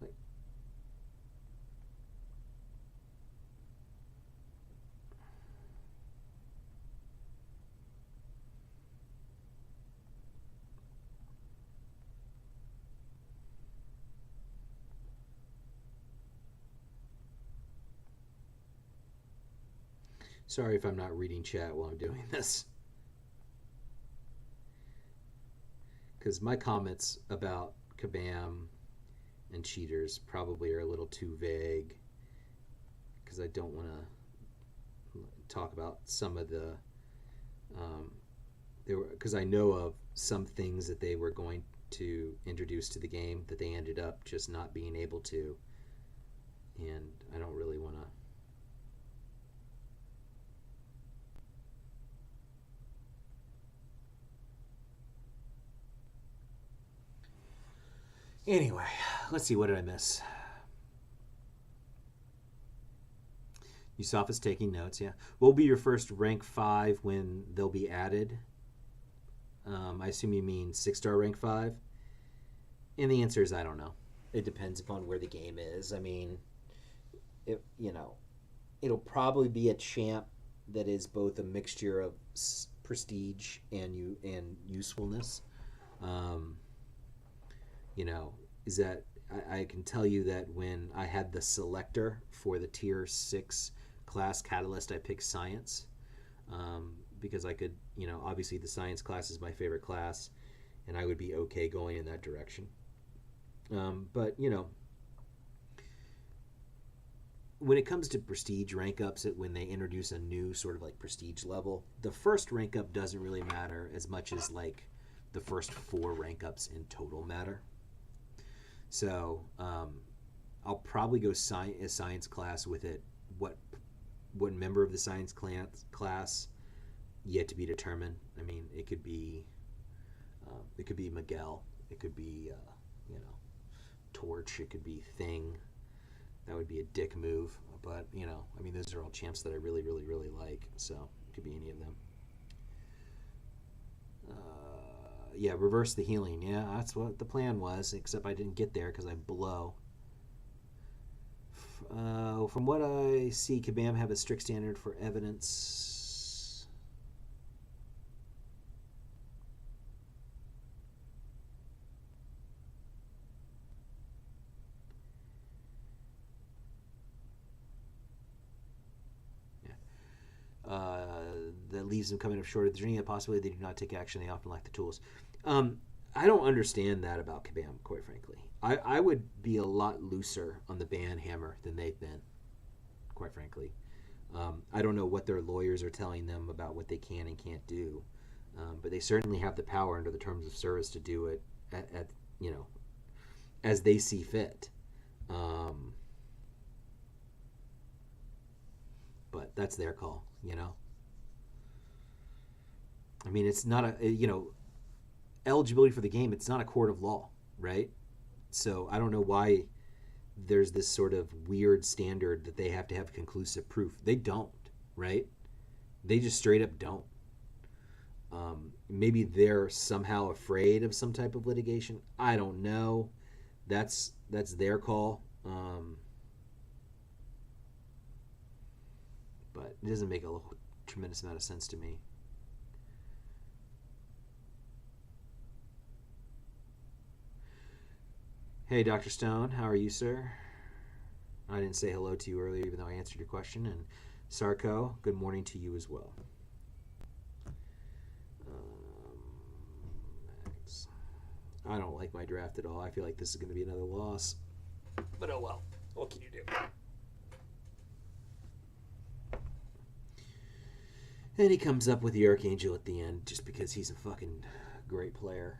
Like, sorry if I'm not reading chat while I'm doing this. because my comments about Kabam and cheaters probably are a little too vague, because I don't want to talk about some of the there were, because I know of some things that they were going to introduce to the game that they ended up just not being able to, and I don't really want to. Anyway, let's see, what did I miss? Yusuf is taking notes, yeah. What will be your first rank 5 when they'll be added? I assume you mean 6-star rank 5? And the answer is I don't know. It depends upon where the game is. I mean, it'll probably be a champ that is both a mixture of prestige and usefulness. Um, is that I can tell you that when I had the selector for the tier 6 class catalyst, I picked science, because I could, obviously the science class is my favorite class, and I would be okay going in that direction. But when it comes to prestige rank ups, when they introduce a new sort of like prestige level, the first rank up doesn't really matter as much as like the first 4 rank ups in total matter. So I'll probably go science class with it. What member of the science class yet to be determined. I mean, it could be Miguel. It could be Torch. It could be Thing. That would be a dick move. But I mean, those are all champs that I really, really, really like. So it could be any of them. Yeah, reverse the healing. Yeah, that's what the plan was, except I didn't get there because I blow. From what I see, Kabam have a strict standard for evidence. That leaves them coming up short. If there's any possibility they do not take action, they often lack the tools. I don't understand that about Kabam, quite frankly. I would be a lot looser on the ban hammer than they've been, quite frankly. I don't know what their lawyers are telling them about what they can and can't do, but they certainly have the power under the terms of service to do it at as they see fit. But that's their call, I mean, it's not eligibility for the game. It's not a court of law, right? So I don't know why there's this sort of weird standard that they have to have conclusive proof. They don't, right? They just straight up don't. Maybe they're somehow afraid of some type of litigation. I don't know. That's their call. But it doesn't make a tremendous amount of sense to me. Hey, Dr. Stone, how are you, sir? I didn't say hello to you earlier, even though I answered your question. And Sarko, good morning to you as well. Max. I don't like my draft at all. I feel like this is going to be another loss. But oh well. What can you do? And he comes up with the Archangel at the end just because he's a fucking great player.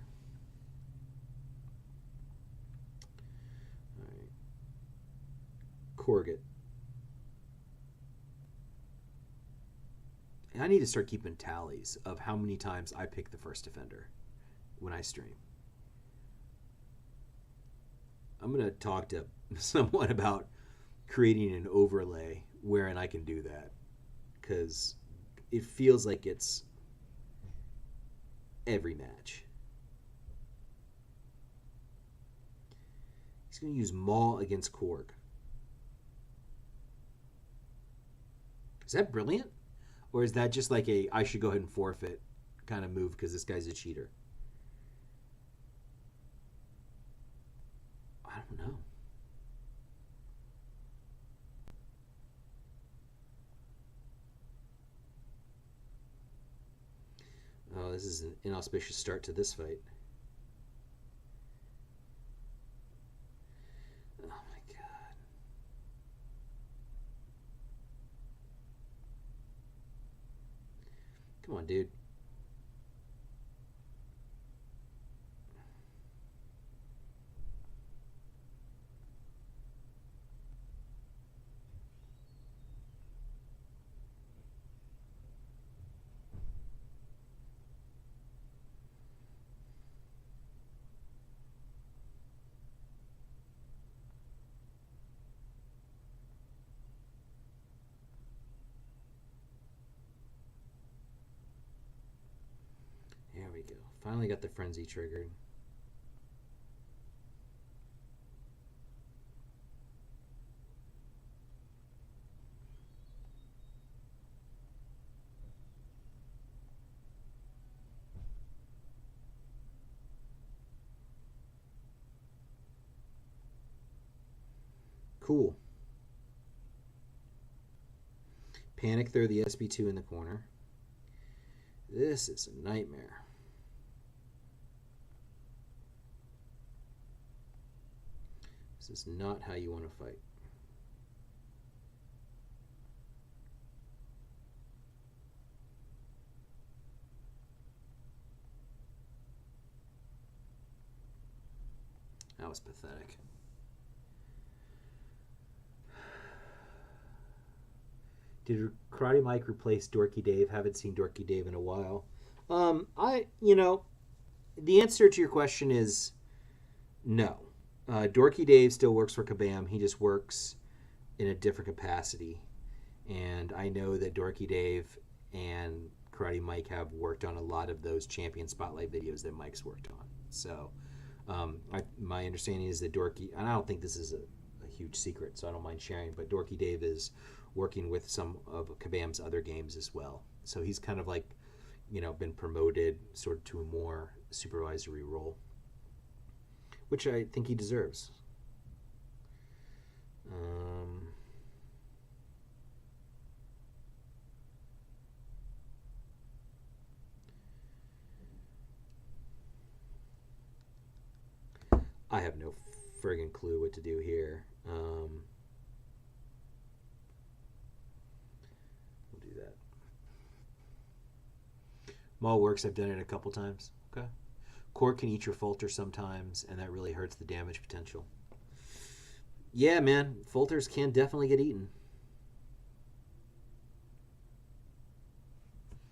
All right. Corget. I need to start keeping tallies of how many times I pick the first defender when I stream. I'm going to talk to someone about creating an overlay wherein I can do that, because it feels like it's every match. He's going to use Maul against Korg. Is that brilliant? Or is that just like I should go ahead and forfeit kind of move because this guy's a cheater? I don't know. Oh, this is an inauspicious start to this fight. Come on, dude. There we go. Finally got the frenzy triggered. Cool. Panic throw the SB2 in the corner. This is a nightmare. This is not how you want to fight. That was pathetic. Did Karate Mike replace Dorky Dave? Haven't seen Dorky Dave in a while. The answer to your question is no. Dorky Dave still works for Kabam. He just works in a different capacity. And I know that Dorky Dave and Karate Mike have worked on a lot of those champion spotlight videos that Mike's worked on. So my understanding is that Dorky, and I don't think this is a huge secret, so I don't mind sharing, but Dorky Dave is working with some of Kabam's other games as well. So he's kind of like, been promoted sort of to a more supervisory role, which I think he deserves. I have no friggin' clue what to do here. We'll do that. Maul works. I've done it a couple times. Okay. Core can eat your Folter sometimes, and that really hurts the damage potential. Yeah, man. Folters can definitely get eaten.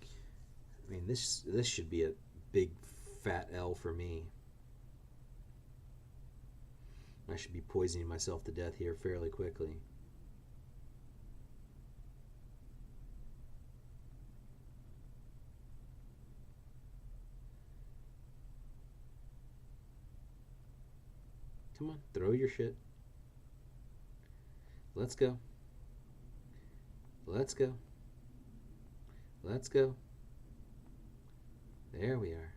I mean, this should be a big fat L for me. I should be poisoning myself to death here fairly quickly. Come on, throw your shit. Let's go. Let's go. Let's go. There we are.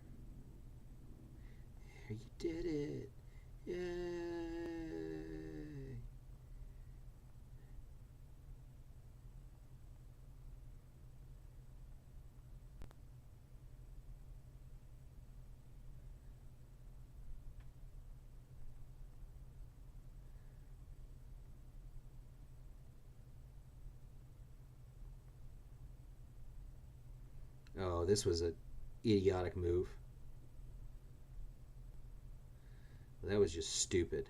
There, you did it. Yay. Oh, this was an idiotic move. That was just stupid.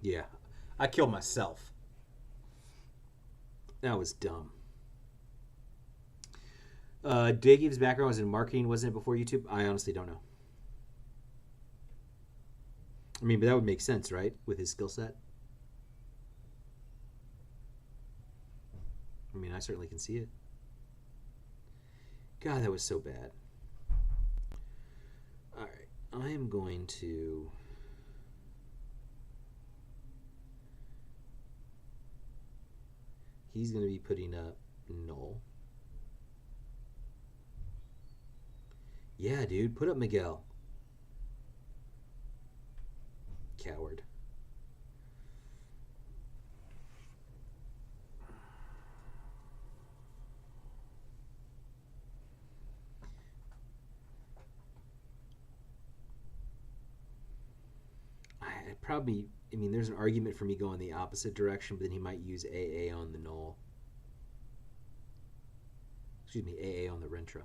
Yeah, I killed myself. That was dumb. Dave's background was in marketing, wasn't it, before YouTube? I honestly don't know. I mean, but that would make sense, right, with his skill set? I mean, I certainly can see it. God, that was so bad. All right, I am going to... He's going to be putting up null. Yeah, dude, put up Miguel. Coward. probably, I mean, there's an argument for me going the opposite direction, but then he might use AA on the null. Excuse me, AA on the Rentra.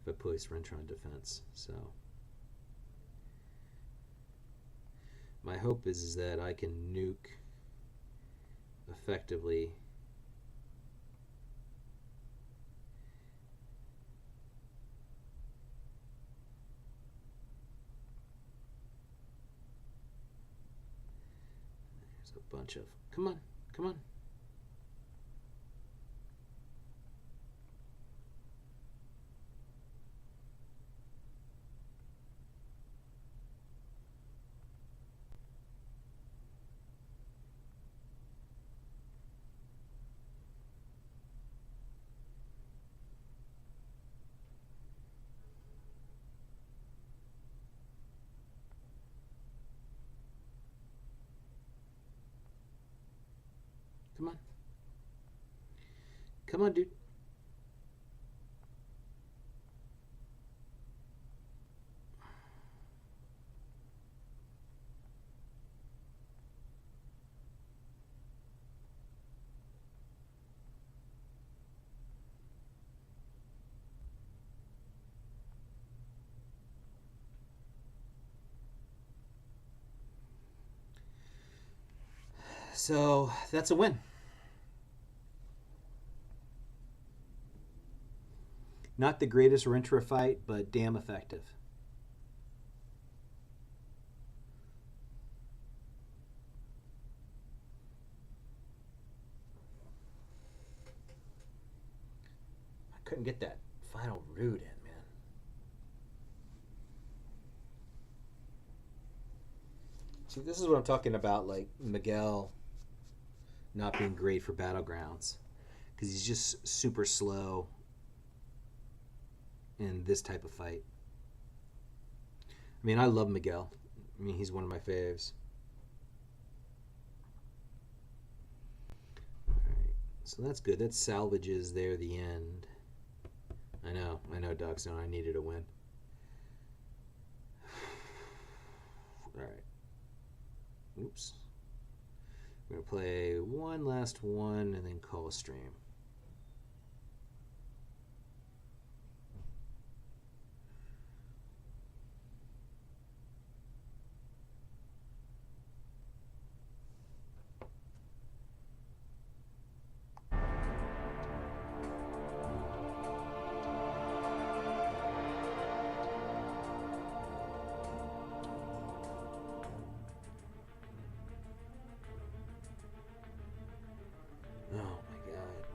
If I place Rentra on defense. So my hope is that I can nuke effectively. There's a bunch of, come on, come on. Come on. Come on, dude. So that's a win. Not the greatest Rentra fight, but damn effective. I couldn't get that final root in, man. See, this is what I'm talking about, like Miguel not being great for Battlegrounds. Because he's just super slow in this type of fight. I mean, I love Miguel. I mean, he's one of my faves. Alright, so that's good. That salvages there the end. I know, Dogstone, I needed a win. Alright. Oops. We're going to play one last one and then call a stream.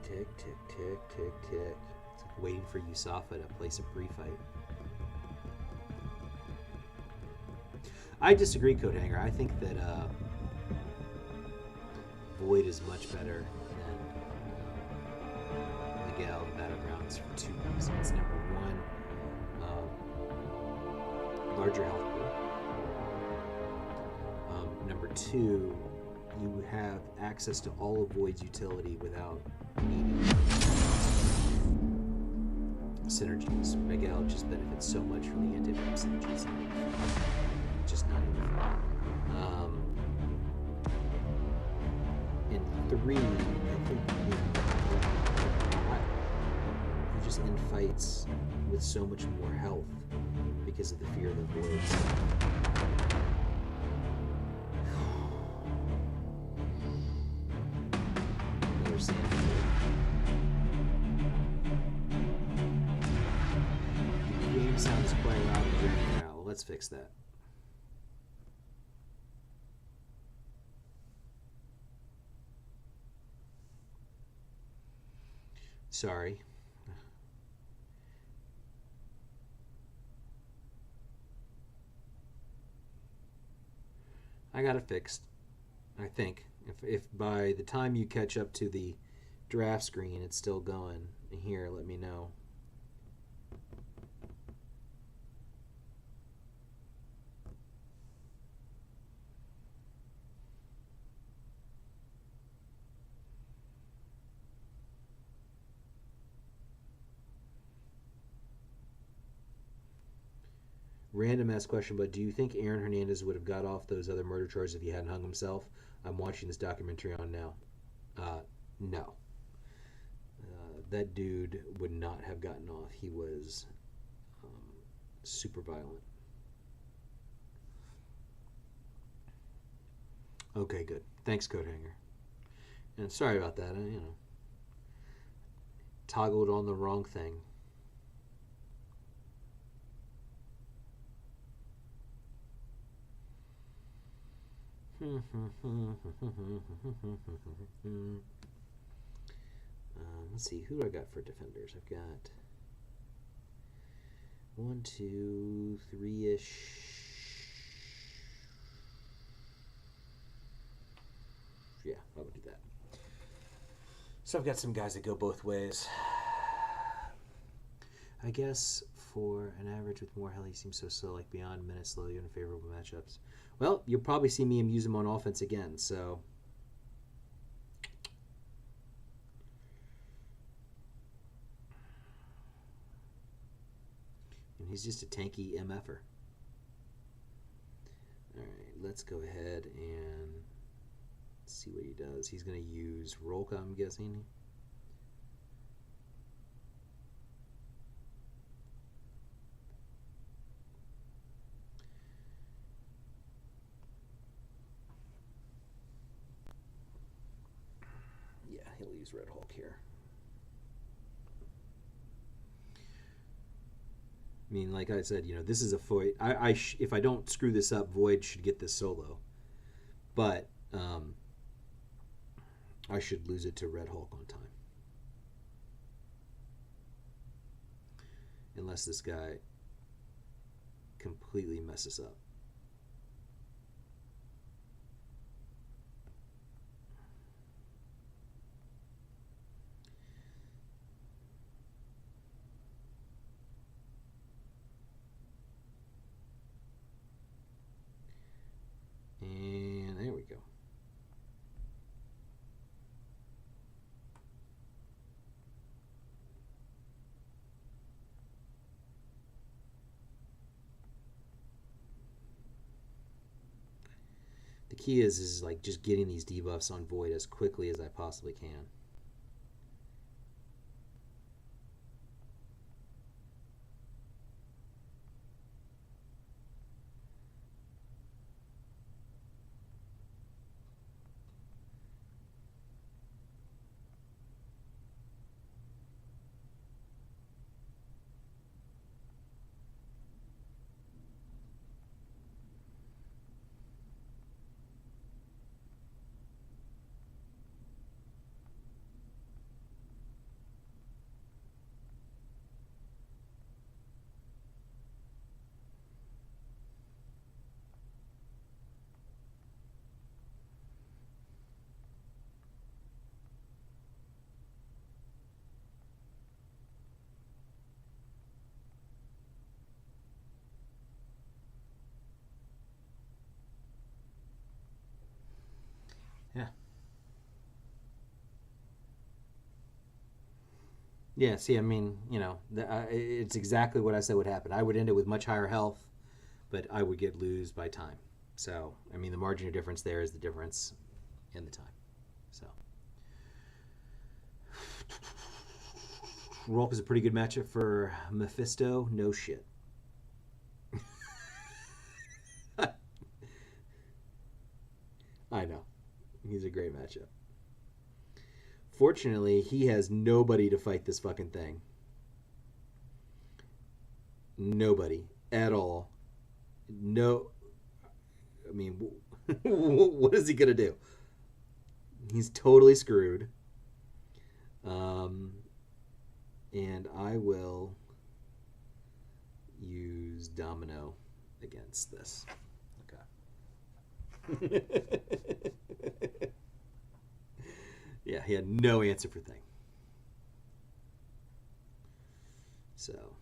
Tick. It's like waiting for Yusafa to place a pre-fight. I disagree, Codehanger. I think that Void is much better than Miguel in Battlegrounds for two reasons. Number one, larger health pool. Number two, you have access to all of Void's utility without needing synergies. Miguel just benefits so much from the anti-venom synergies. Just not enough. And three, I think you're just in fights with so much more health because of the fear of the voids. Another sand. Game sounds quite loud and very now. Let's fix that. Sorry. I got it fixed, I think. If by the time you catch up to the draft screen it's still going, here, let me know. Random ass question, but do you think Aaron Hernandez would have got off those other murder charges if he hadn't hung himself? I'm watching this documentary on now. No. That dude would not have gotten off. He was super violent. Okay, good. Thanks, Coat Hanger. And sorry about that. Toggled on the wrong thing. Let's see, who do I got for defenders? I've got 1, 2, 3-ish. Yeah, I would do that. So I've got some guys that go both ways. I guess for an average with more hell, he seems so slow, like beyond minutes slow, you in favorable matchups. Well, you'll probably see me use him on offense again, so. And he's just a tanky MFer. Alright, let's go ahead and see what he does. He's going to use Rolka, I'm guessing. Yeah, he'll use Red Hulk here. I mean, like I said, this is a Void. If I don't screw this up, Void should get this solo. But I should lose it to Red Hulk on time. Unless this guy completely messes up. And there we go. The key is like just getting these debuffs on Void as quickly as I possibly can. Yeah. Yeah, see, I mean, it's exactly what I said would happen. I would end it with much higher health, but I would get lose by time. So, I mean, the margin of difference there is the difference in the time. So, Rolk is a pretty good matchup for Mephisto. No shit. I know. He's a great matchup. Fortunately, he has nobody to fight this fucking thing. Nobody at all. No. I mean, what is he going to do? He's totally screwed. And I will use Domino against this. Okay. Yeah, he had no answer for thing. So.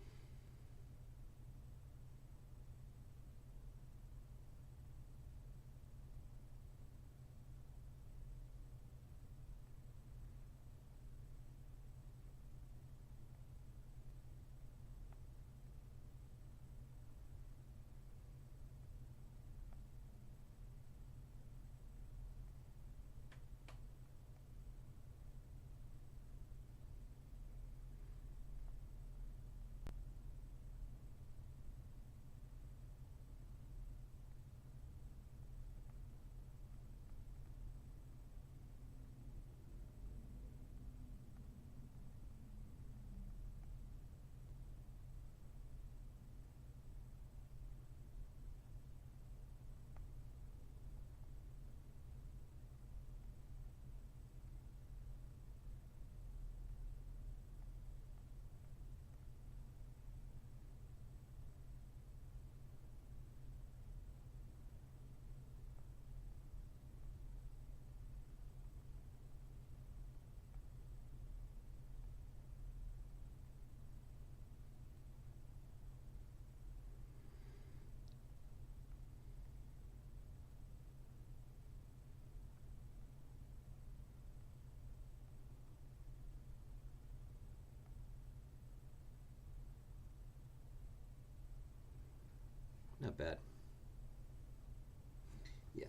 not bad. Yeah,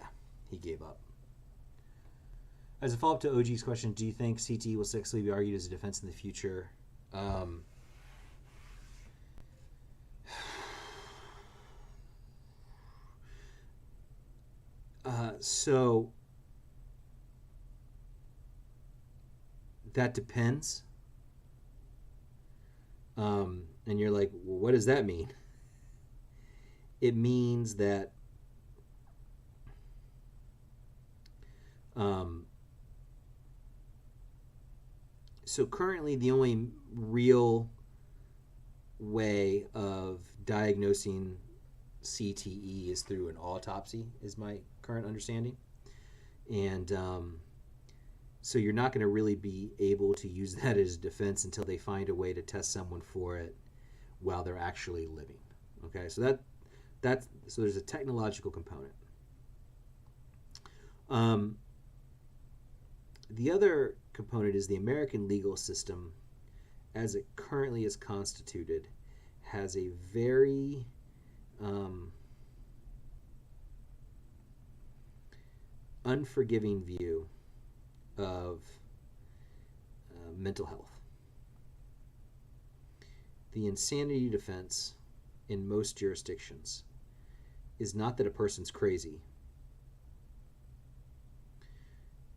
he gave up. As a follow-up to OG's question, do you think CTE will successfully be argued as a defense in the future? So that depends. And you're like, well, what does that mean? It means that so currently the only real way of diagnosing CTE is through an autopsy, is my current understanding. And so you're not going to really be able to use that as defense until they find a way to test someone for it while they're actually living. Okay, so so there's a technological component. The other component is the American legal system, as it currently is constituted, has a very unforgiving view of mental health. The insanity defense in most jurisdictions is not that a person's crazy,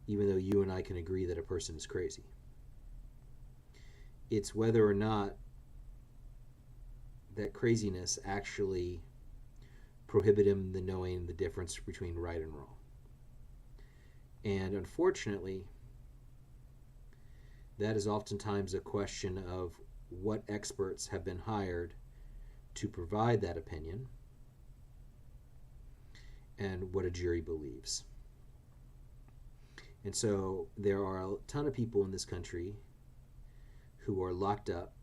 even though you and I can agree that a person is crazy. It's whether or not that craziness actually prohibit him from knowing the difference between right and wrong. And unfortunately, that is oftentimes a question of what experts have been hired to provide that opinion and what a jury believes. And so there are a ton of people in this country who are locked up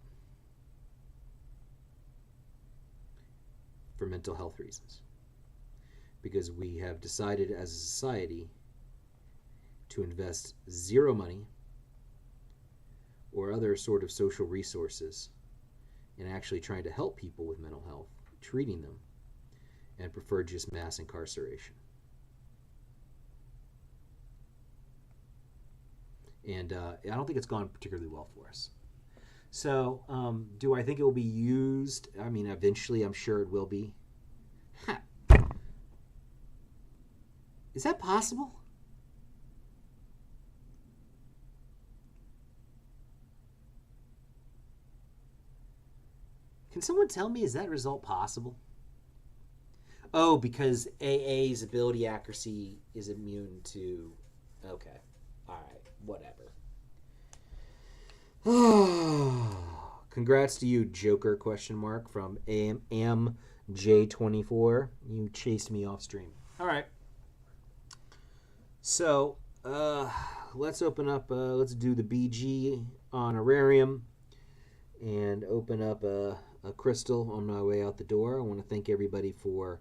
for mental health reasons because we have decided as a society to invest zero money or other sort of social resources in actually trying to help people with mental health, treating them, and prefer just mass incarceration. And I don't think it's gone particularly well for us. So do I think it will be used? I mean, eventually I'm sure it will be. Ha. Is that possible? Can someone tell me, is that result possible? Oh, because AA's ability accuracy is immune to... Okay. All right. Whatever. Congrats to you, Joker, question mark, from AMJ24. You chased me off stream. All right. So, let's open up, let's do the BG honorarium and open up a crystal on my way out the door. I want to thank everybody for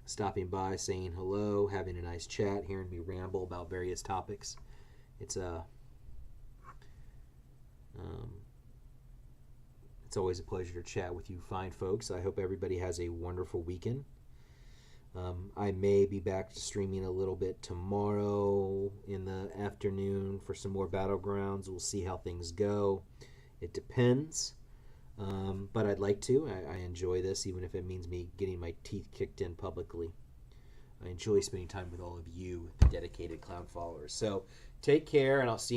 stopping by, saying hello, having a nice chat, hearing me ramble about various topics. It's always a pleasure to chat with you fine folks. I hope everybody has a wonderful weekend. I may be back to streaming a little bit tomorrow in the afternoon for some more Battlegrounds. We'll see how things go. It depends. But I'd like to. I enjoy this, even if it means me getting my teeth kicked in publicly. I enjoy spending time with all of you, the dedicated clown followers. So take care, and I'll see you.